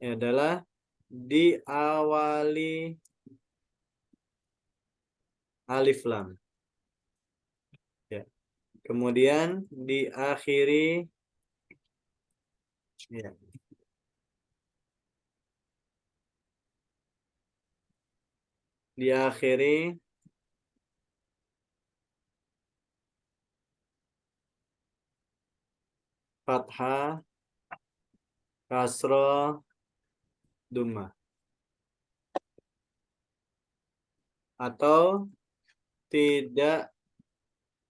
adalah diawali alif lam. Ya. Kemudian diakhiri ya. Diakhiri fathah, kasroh, dumah. Atau tidak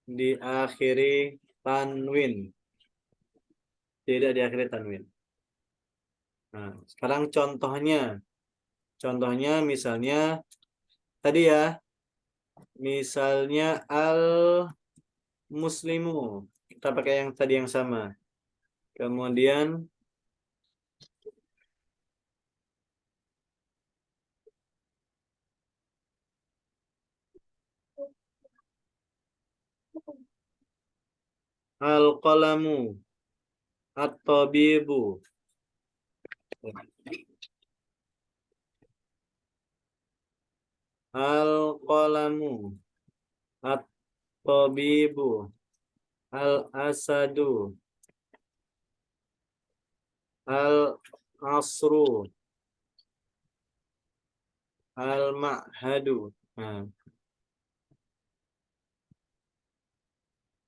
diakhiri tanwin. Tidak diakhiri tanwin. Nah, sekarang contohnya. Contohnya misalnya tadi ya. Misalnya al-muslimu. Kita pakai yang tadi yang sama. Kemudian al-qalamu, at-tabibu. Al-qalamu, at-tabibu, al-asadu, al-asru, al-ma'hadu. Nah.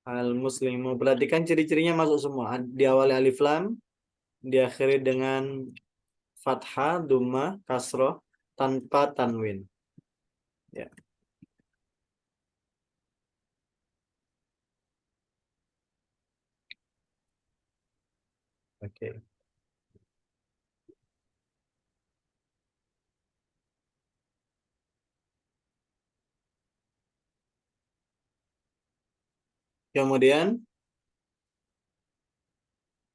Al-muslimu. Perhatikan ciri-cirinya masuk semua. Diawali alif lam, diakhiri dengan fathah, dhammah, kasroh, tanpa tanwin. Ya. Oke. Kemudian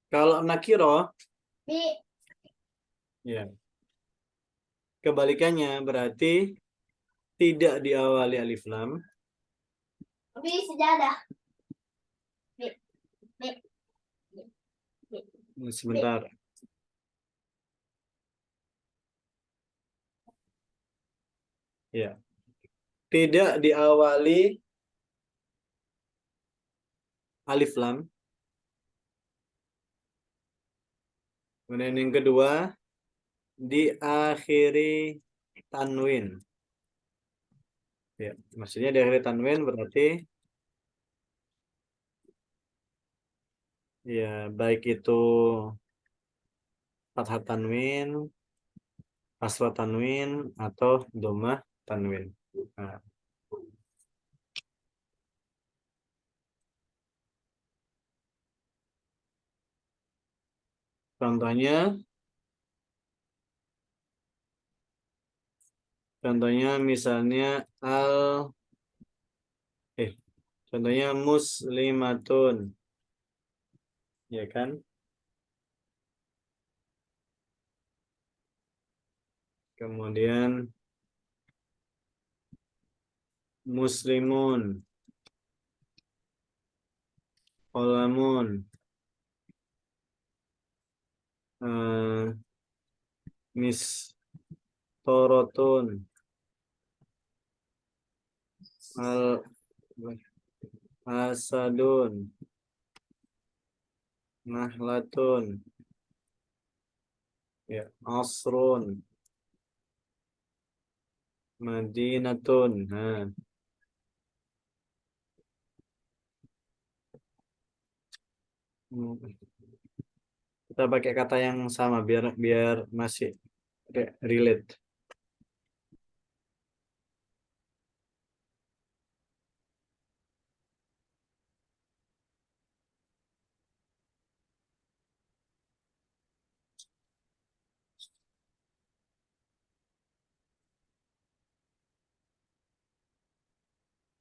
kalau nakiroh, ya, kebalikannya berarti tidak diawali alif lam. Sebentar. Ya. Tidak diawali alif lam. Kemudian yang kedua, diakhiri tanwin. Ya, maksudnya diakhiri tanwin berarti ya baik itu fathah tanwin, kasrah tanwin, atau dhammah tanwin. Nah, contohnya misalnya contohnya muslimatun, ya kan? Kemudian muslimun, qalamun, mistorotun, asadun, nahlatun, ya, asrun, madinatun. Nah, kita pakai kata yang sama biar masih relate.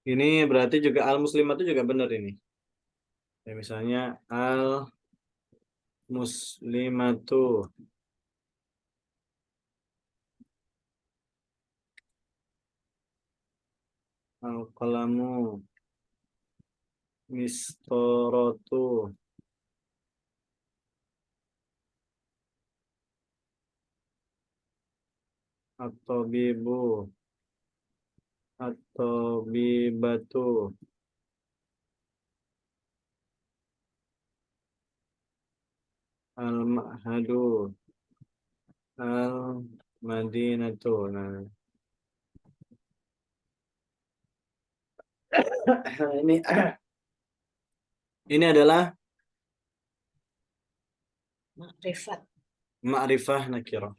Ini berarti juga al-muslimat itu juga benar ini. Ya, misalnya al-muslimatu, al-qalamu, mistoratu, at-tabibu, at-tabibatu, al-ma'hadu, al-madinatu. Nah, ini adalah ma'rifah nakirah.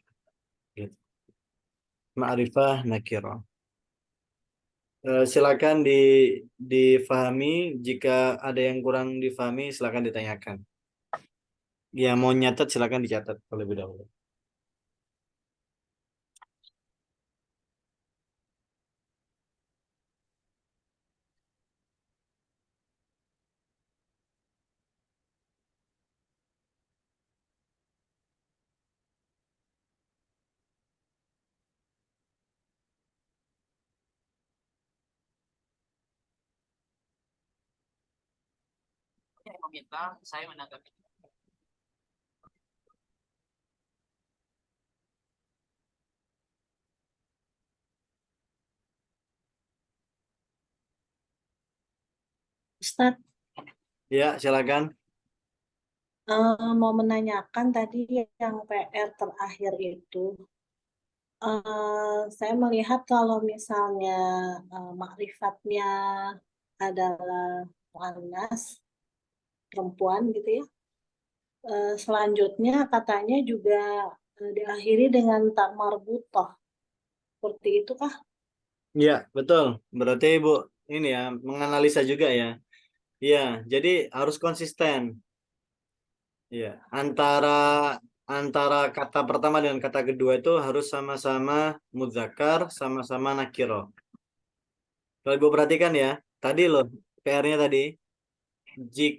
Ma'rifah nakirah. Silakan difahami. Jika ada yang kurang difahami, silakan ditanyakan. Ya, mau nyatat silakan dicatat terlebih dahulu. Meminta saya menanggapi. Ustadz, Ya, silakan. mau menanyakan tadi yang PR terakhir itu, saya melihat kalau misalnya makrifatnya adalah muannas perempuan gitu ya. Selanjutnya katanya juga diakhiri dengan tak marbutah. Seperti itu kah? Ya, betul. Berarti Ibu ini ya menganalisa juga ya. Iya, jadi harus konsisten. Iya, antara kata pertama dengan kata kedua itu harus sama-sama mudzakar, sama-sama nakiro. Kalau Ibu perhatikan ya, tadi loh PR-nya tadi.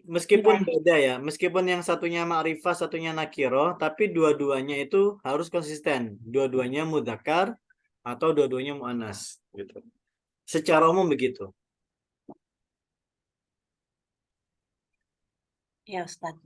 Meskipun Iya. beda ya, meskipun yang satunya ma'rifah, satunya nakiro, tapi dua-duanya itu harus konsisten. Dua-duanya mudzakar atau dua-duanya muannas gitu. Secara umum begitu. Ya, Ustaz.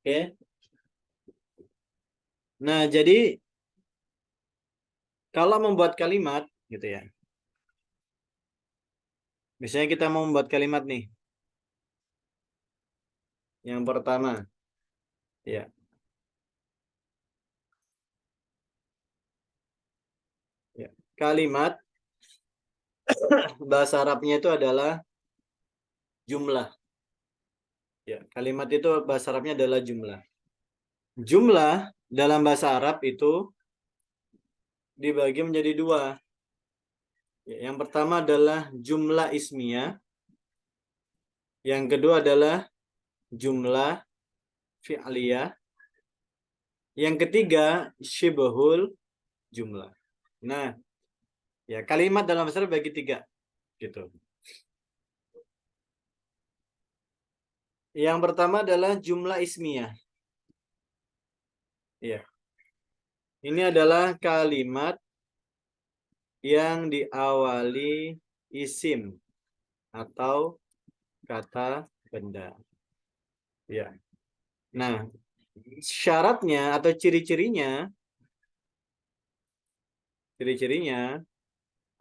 Oke. Nah, jadi kalau membuat kalimat gitu ya. Misalnya kita mau membuat kalimat nih. Yang pertama, ya. Ya. Kalimat bahasa Arabnya itu adalah jumlah. Ya, kalimat itu bahasa Arabnya adalah jumlah. Jumlah dalam bahasa Arab itu dibagi menjadi dua. Ya, yang pertama adalah jumlah ismiyah. Yang kedua adalah jumlah fi'liyah. Yang ketiga syibhul jumlah. Nah, ya kalimat dalam bahasa Arab bagi tiga gitu. Yang pertama adalah jumlah ismiyah. Ya. Ini adalah kalimat yang diawali isim atau kata benda. Ya. Nah, syaratnya atau ciri-cirinya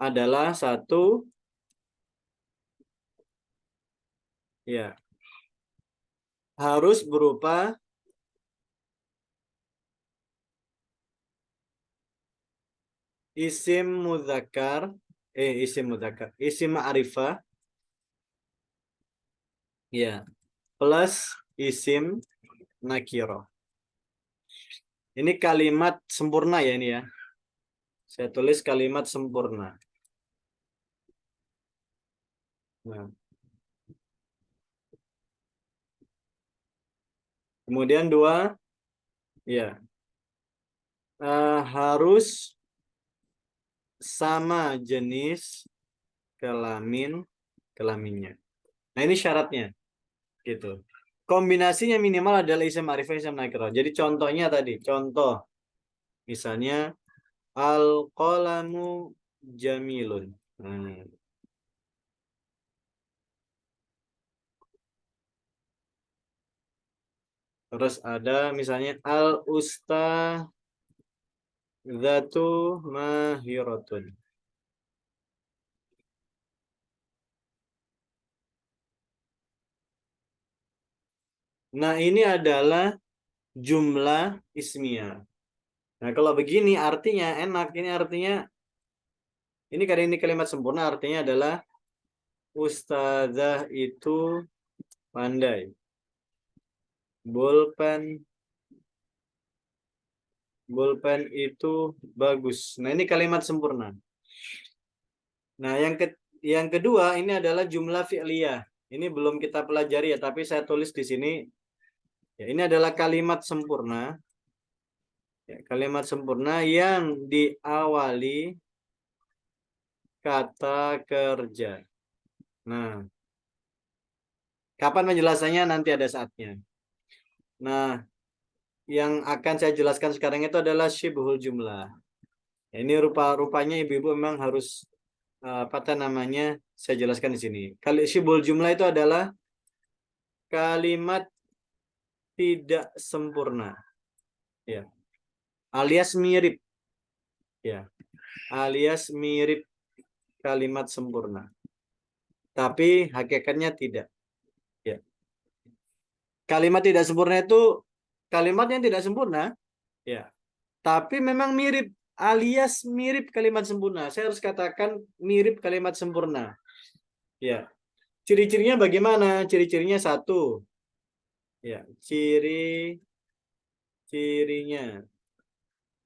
adalah satu, ya, harus berupa isim ma'rifah, ya, plus isim nakiro. Ini kalimat sempurna ya ini ya. Saya tulis kalimat sempurna. Nah. Kemudian dua, ya, harus sama jenis kelaminnya. Nah ini syaratnya, gitu. Kombinasinya minimal adalah isim ma'rifah isim nakirah. Jadi contohnya tadi, contoh misalnya al-qalamu jamilun. Nah. Terus ada misalnya al-ustadzatu mahiratun. Nah, ini adalah jumlah ismiyah. Nah, kalau begini artinya enak. Ini artinya, ini karena ini kalimat sempurna artinya adalah ustadzah itu pandai. Bolpen itu bagus. Nah, ini kalimat sempurna. Nah, yang kedua ini adalah jumlah fi'liyah. Ini belum kita pelajari ya, tapi saya tulis di sini. Ya, ini adalah kalimat sempurna. Ya, kalimat sempurna yang diawali kata kerja. Nah, kapan penjelasannya? Nanti ada saatnya. Nah, yang akan saya jelaskan sekarang itu adalah syibhul jumlah. Ya, ini rupa-rupanya ibu-ibu memang harus apa namanya? Saya jelaskan di sini. Kali syibhul jumlah itu adalah kalimat tidak sempurna. Ya, alias mirip. Ya, alias mirip kalimat sempurna. Tapi hakikatnya tidak. Ya. Kalimat tidak sempurna itu kalimat yang tidak sempurna. Ya. Tapi memang mirip alias mirip kalimat sempurna. Saya harus katakan mirip kalimat sempurna. Ya. Ciri-cirinya bagaimana? Ciri-cirinya satu. Ya, ciri-cirinya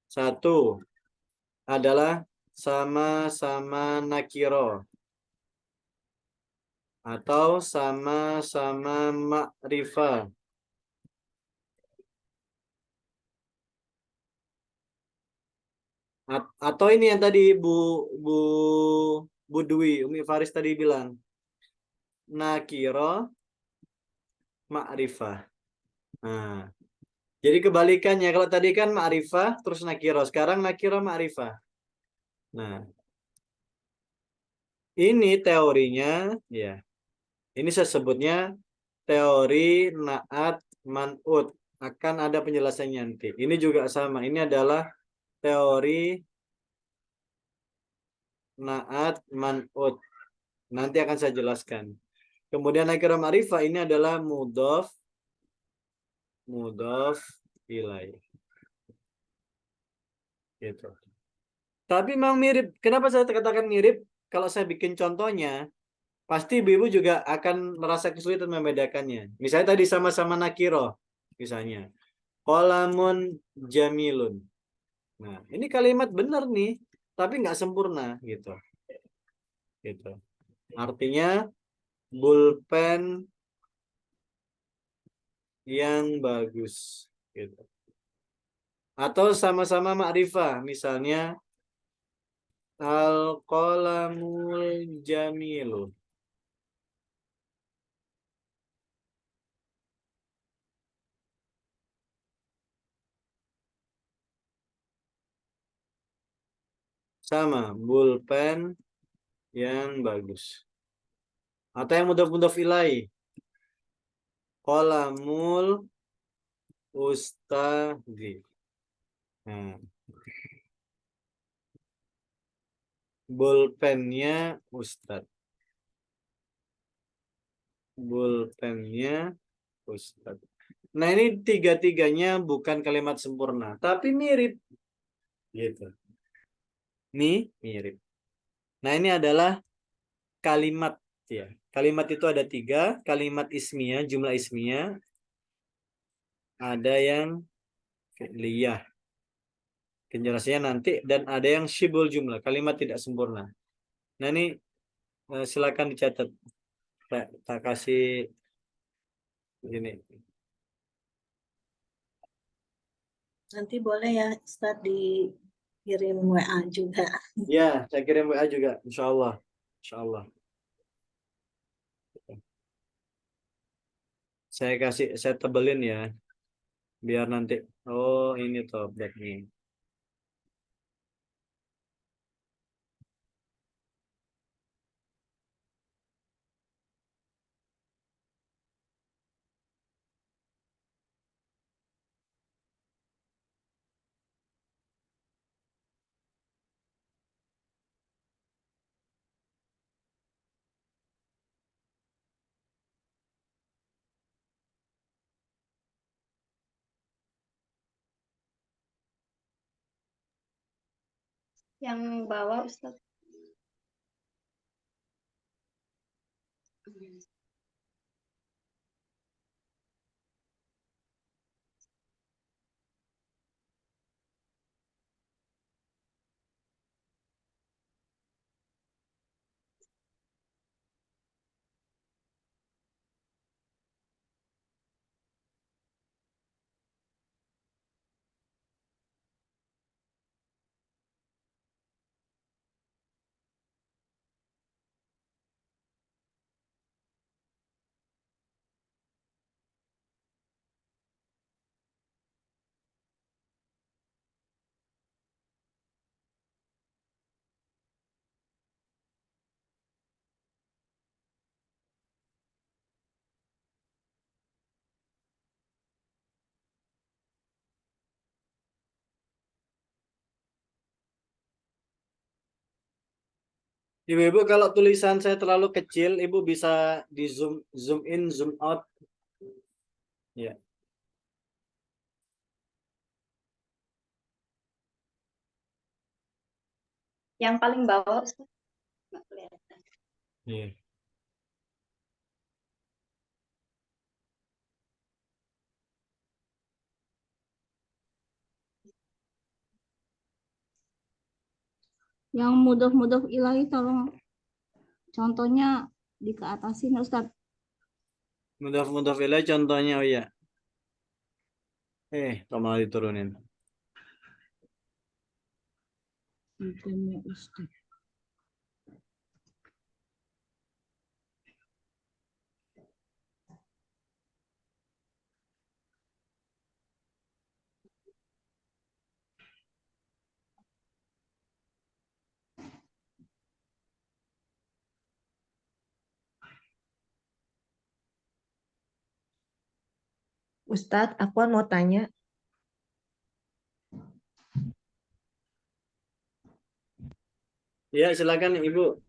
satu adalah sama-sama nakiro atau sama-sama ma'rifah. Atau ini yang tadi Bu Bu Dwi, Umi Faris tadi bilang nakiro ma'rifah. Nah, jadi kebalikannya, kalau tadi kan ma'rifah terus nakiro, sekarang nakiro ma'rifah. Nah, ini teorinya ya. Ini saya sebutnya teori naat man'ut. Akan ada penjelasannya nanti. Ini juga sama. Ini adalah teori naat man'ut. Nanti akan saya jelaskan. Kemudian nakiro ma'rifah ini adalah mudhof ilaih. Gitu. Tapi memang mirip. Kenapa saya katakan mirip? Kalau saya bikin contohnya, pasti ibu juga akan merasa kesulitan membedakannya. Misalnya tadi sama-sama nakiro, misalnya. Qalamun jamilun. Nah, ini kalimat benar nih, tapi nggak sempurna gitu. Gitu. Artinya pulpen yang bagus gitu. Atau sama-sama ma'rifah, misalnya al-qalamul jamilu. Sama, pulpen yang bagus. Atau yang mudhof ilaih. Qalamul ustadzi. Nah, pulpennya ustadz. Pulpennya ustadz. Nah, ini tiga-tiganya bukan kalimat sempurna, tapi mirip. Gitu. Nih, mirip. Nah, ini adalah kalimat ya. Kalimat itu ada tiga, kalimat ismiyah, jumlah ismiyah, ada yang fi'liyah, penjelasannya nanti, dan ada yang syibul jumlah, kalimat tidak sempurna. Nah, ini silakan dicatat. Tak kasih ini. Nanti boleh ya Ustadz dikirim WA juga. Ya, saya kirim WA juga, insya Allah. Insya Allah. Saya tebelin ya, biar nanti. Oh, ini toh backnya. Yang bawah Ustaz. Ibu-ibu, kalau tulisan saya terlalu kecil, Ibu bisa di zoom in, zoom out. Ya. Yang paling bawah, Ustaz. Nggak kelihatan. Iya. Yang mudhof ilahi tolong contohnya di ke atasin Ustaz. Mudhaf ilaih contohnya, oh iya. Kok malah diturunin. Bukannya Ustaz. Ustadz, aku mau tanya, Ya, silakan Ibu.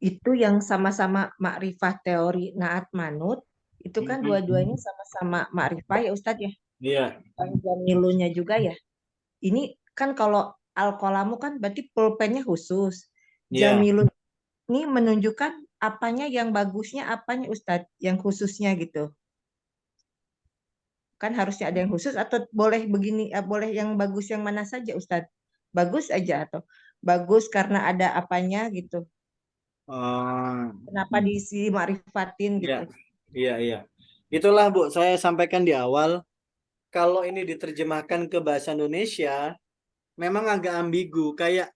itu yang sama-sama makrifah teori naat manut, itu kan dua-duanya sama-sama makrifah ya Ustadz ya? Iya. Jamilunya juga ya? Ini kan kalau al-qalamu kan berarti pulpennya khusus. Iya. Jamilu ini menunjukkan apanya yang bagusnya, apanya Ustadz yang khususnya gitu. Kan harusnya ada yang khusus atau boleh begini, boleh yang bagus yang mana saja Ustadz? Bagus aja atau bagus karena ada apanya gitu. Kenapa diisi makrifatin Iya, gitu? iya. Itulah Bu, saya sampaikan di awal, kalau ini diterjemahkan ke bahasa Indonesia, memang agak ambigu, kayak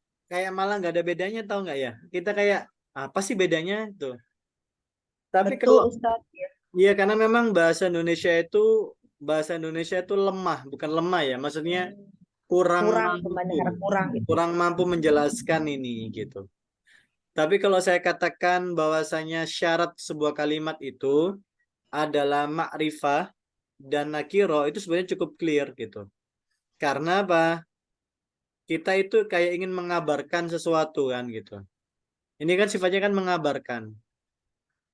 malah nggak ada bedanya, tahu nggak ya? Kita kayak apa sih bedanya tuh? Tapi Betul kalau Ustadz. iya, karena memang bahasa Indonesia itu lemah, bukan lemah ya, maksudnya kurang Kurang mampu, kebenaran kurang gitu. kurang mampu menjelaskan ini gitu. Tapi kalau saya katakan bahwasanya syarat sebuah kalimat itu adalah ma'rifah dan nakiro, itu sebenarnya cukup clear gitu. Karena apa? Kita itu kayak ingin mengabarkan sesuatu kan gitu. Ini kan sifatnya kan mengabarkan,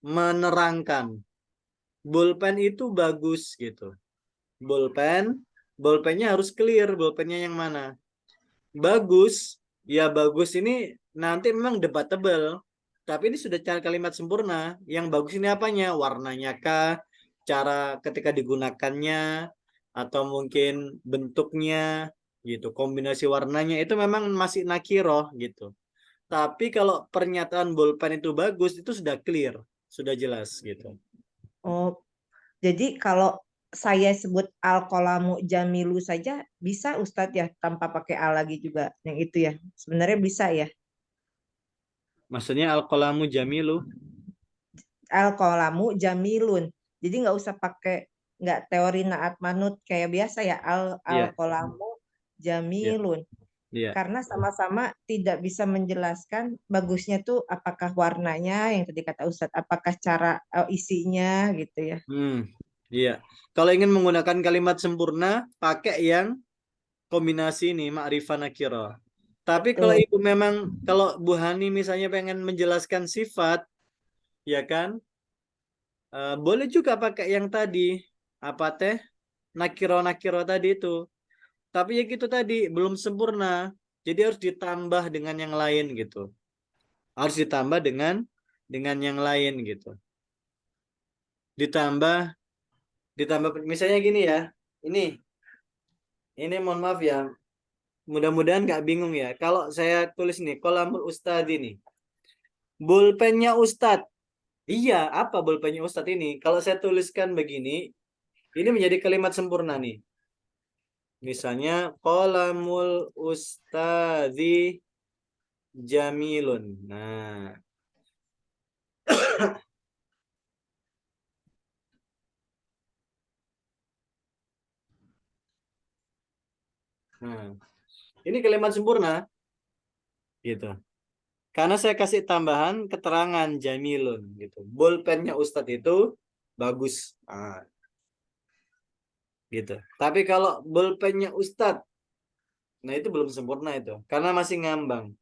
menerangkan. Bolpen itu bagus gitu. Bolpennya harus clear, bolpennya yang mana. Bagus, ya bagus ini nanti memang debatable. Tapi ini sudah cara kalimat sempurna. Yang bagus ini apanya? Warnanya kah? Cara ketika digunakannya? Atau mungkin bentuknya gitu. Kombinasi warnanya itu memang masih nakiroh gitu. Tapi kalau pernyataan bolpen itu bagus, itu sudah clear. Sudah jelas gitu. Oh, jadi kalau saya sebut al-qalamu jamilu saja bisa Ustadz ya tanpa pakai al lagi juga yang itu ya. Sebenarnya bisa ya. Maksudnya al-qalamu jamilu. Al-qalamu jamilun. Jadi nggak usah pakai nggak teori naat manut kayak biasa ya Iya. al-qalamu jamilun. Iya. Karena sama-sama tidak bisa menjelaskan bagusnya tuh apakah warnanya yang tadi kata Ustadz, apakah cara isinya gitu ya. Iya. Kalau ingin menggunakan kalimat sempurna, pakai yang kombinasi ini, ma'rifah nakira. Tapi kalau Betul. Ibu memang, kalau Bu Hani misalnya pengen menjelaskan sifat, ya kan, boleh juga pakai yang tadi, apa teh, nakiro tadi itu. Tapi ya gitu tadi, belum sempurna. Jadi harus ditambah dengan yang lain gitu. Harus ditambah dengan yang lain gitu. Ditambah misalnya gini ya. Ini mohon maaf ya. Mudah-mudahan nggak bingung ya. Kalau saya tulis nih, kolamul ustadz ini. Bolpennya Ustadz. Iya, apa bolpennya Ustadz ini? Kalau saya tuliskan begini, ini menjadi kalimat sempurna nih. Misalnya, kolamul ustadzi jamilun. Nah. Nah, ini kalimat sempurna. Gitu. Karena saya kasih tambahan keterangan jamilun gitu. Bolpennya Ustadz itu bagus. Gitu. Tapi kalau bolpennya Ustadz, nah itu belum sempurna itu. Karena masih ngambang.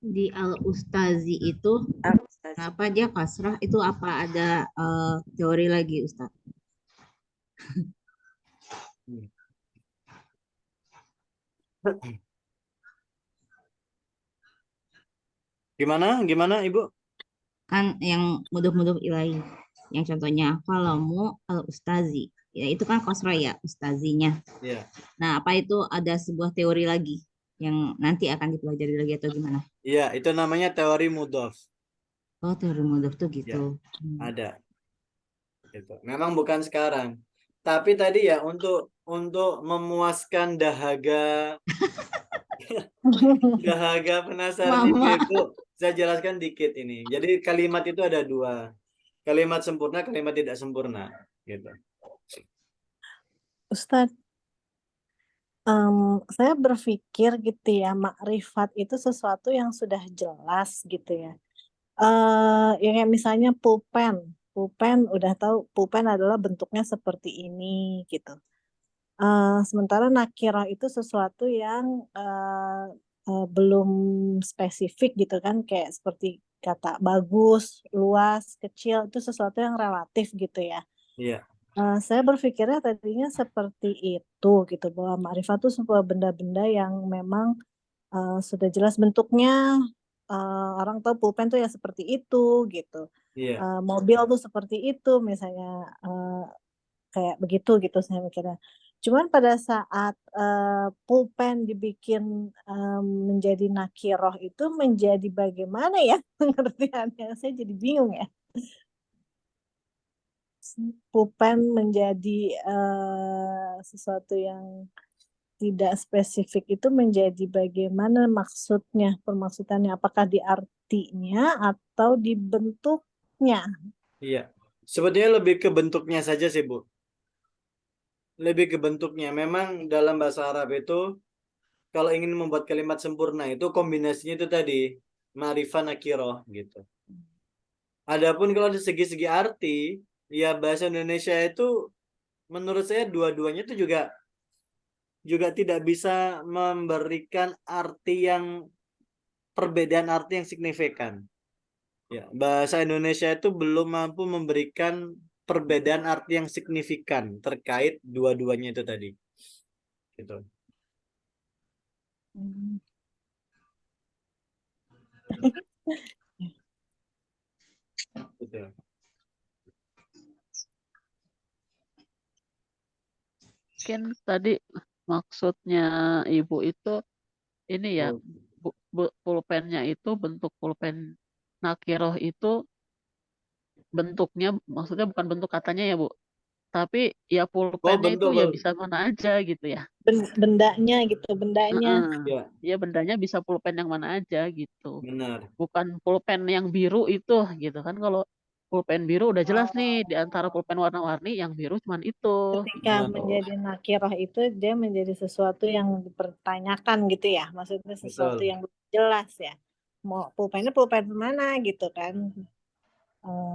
Di al-ustazi itu Al-Ustazi. kenapa dia kasrah itu apa ada teori lagi Ustaz? Gimana Ibu? Kan yang mudah-mudah ilahi. Yang contohnya falamu al-ustazi. Ya itu kan kasrah ya ustazinya. Ya. Nah, apa itu ada sebuah teori lagi yang nanti akan dipelajari lagi atau gimana? Iya, itu namanya teori mudhof. Oh, teori mudhof tuh Ya, gitu. ada. Gitu. Memang bukan sekarang. Tapi tadi ya untuk memuaskan dahaga penasaran Mama. Ibu, saya jelaskan dikit ini. Jadi kalimat itu ada dua. Kalimat sempurna, kalimat tidak sempurna. Gitu. Ustadz, saya berpikir gitu ya, makrifat itu sesuatu yang sudah jelas gitu ya. Ya kayak misalnya pulpen. Pulpen udah tahu pulpen adalah bentuknya seperti ini gitu. Sementara nakirah itu sesuatu yang belum spesifik gitu kan, kayak seperti kata bagus, luas, kecil itu sesuatu yang relatif gitu ya. Iya. Saya berpikirnya tadinya seperti itu gitu, bahwa makrifat itu sebuah benda-benda yang memang sudah jelas bentuknya. Orang tahu pulpen tuh ya seperti itu gitu. Iya. Mobil tuh seperti itu misalnya, kayak begitu gitu saya mikirnya. Cuman pada saat pulpen dibikin menjadi nakiroh itu menjadi bagaimana ya pengertiannya? Saya jadi bingung ya. Pulpen menjadi sesuatu yang tidak spesifik itu menjadi bagaimana maksudnya, permaksudannya, apakah di artinya atau di bentuknya? Iya. Sebetulnya lebih ke bentuknya saja sih, Bu. Lebih ke bentuknya. Memang dalam bahasa Arab itu kalau ingin membuat kalimat sempurna itu kombinasinya itu tadi ma'rifah nakiroh gitu. Adapun kalau dari segi-segi arti, ya bahasa Indonesia itu menurut saya dua-duanya itu juga tidak bisa memberikan arti yang perbedaan arti yang signifikan. Ya, bahasa Indonesia itu belum mampu memberikan perbedaan arti yang signifikan terkait dua-duanya itu tadi. Gitu. Betul. Mungkin tadi maksudnya Ibu itu ini ya, pulpennya itu bentuk pulpen nakiroh itu bentuknya maksudnya bukan bentuk katanya ya Bu, tapi ya pulpennya itu bentuk ya bisa mana aja gitu ya. Bendanya gitu, bendanya. Ya. Ya bendanya bisa pulpen yang mana aja gitu. Benar. Bukan pulpen yang biru itu gitu kan. Kalau pulpen biru udah jelas nih di antara pulpen warna-warni yang biru cuman itu. Ketika menjadi nakirah itu dia menjadi sesuatu yang dipertanyakan gitu ya, maksudnya sesuatu yang jelas ya. Mau pulpennya pulpen mana gitu kan?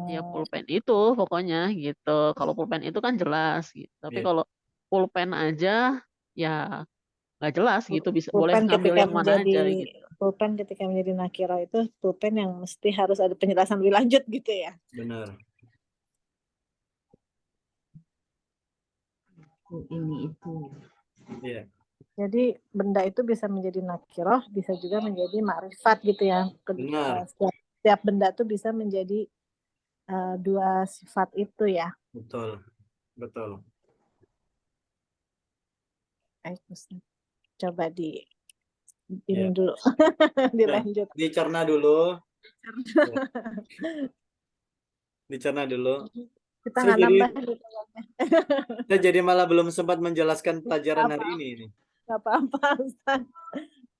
Ya pulpen itu pokoknya gitu. Kalau pulpen itu kan jelas gitu. Tapi kalau pulpen aja ya nggak jelas gitu. Bisa boleh Pulpen ngambil ketika yang mana aja gitu. pulpen ketika menjadi nakirah itu pulpen yang mesti harus ada penjelasan lebih lanjut gitu ya. Benar. Ini itu. Iya. Jadi benda itu bisa menjadi nakirah, bisa juga menjadi makrifat gitu ya. Benar. Setiap benda itu bisa menjadi dua sifat itu ya. Betul. Betul. Coba ini dulu dilanjut. Dicerna dulu. Dicerna dulu. Kita nggak nambah gitu. Saya jadi malah belum sempat menjelaskan pelajaran hari ini. Gak apa-apa, Ustaz.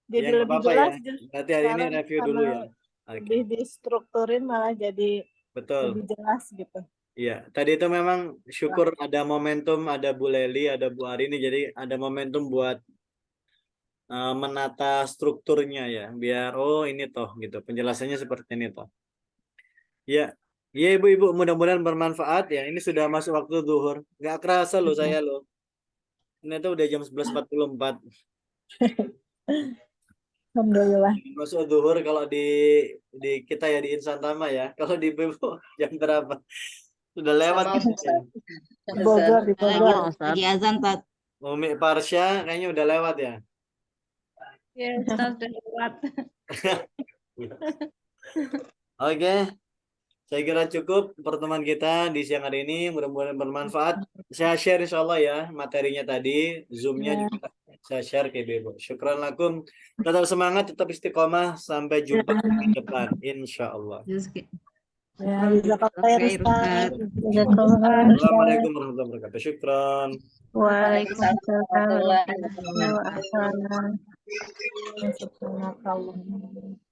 Jadi Ya, lebih apa-apa jelas. ya. Berarti hari ini review dulu ya. Lebih distrukturin malah jadi Betul. lebih jelas gitu. Iya, tadi itu memang syukur ada momentum, ada Bu Leli, ada Bu Arini, jadi ada momentum buat menata strukturnya ya, biar ini toh gitu, penjelasannya seperti ini toh. Ya, iya Ibu-ibu, mudah-mudahan bermanfaat ya. Ini sudah masuk waktu zuhur, nggak kerasa loh saya loh. Ini tuh udah jam 11.44. Alhamdulillah. Masuk zuhur kalau di kita ya di Insan Tama ya. Kalau di Bebo jam berapa? Sudah lewat Sama kayaknya. Di Bogor, di Lagi Bogor. Pak Ustadz. Lagi azan, Tat. Umi Parsya kayaknya udah lewat ya. Ya, Ustaz udah lewat. Oke, saya kira cukup pertemuan kita di siang hari ini. Mudah-mudahan bermanfaat. Saya share insya Allah ya materinya tadi. Zoom-nya Ya. juga saya share ke Bebo. Syukran lakum. Tetap semangat, tetap istiqomah. Sampai jumpa di depan. Insya Allah. Terus kayak, Ya, jazakallah khair, Khair, Ustaz. Ustaz. Jazakallah. Assalamualaikum warahmatullahi wabarakatuh. Syukran. Waalaikumsalam warahmatullahi warahmatullahi wabarakatuh. Subhanallah.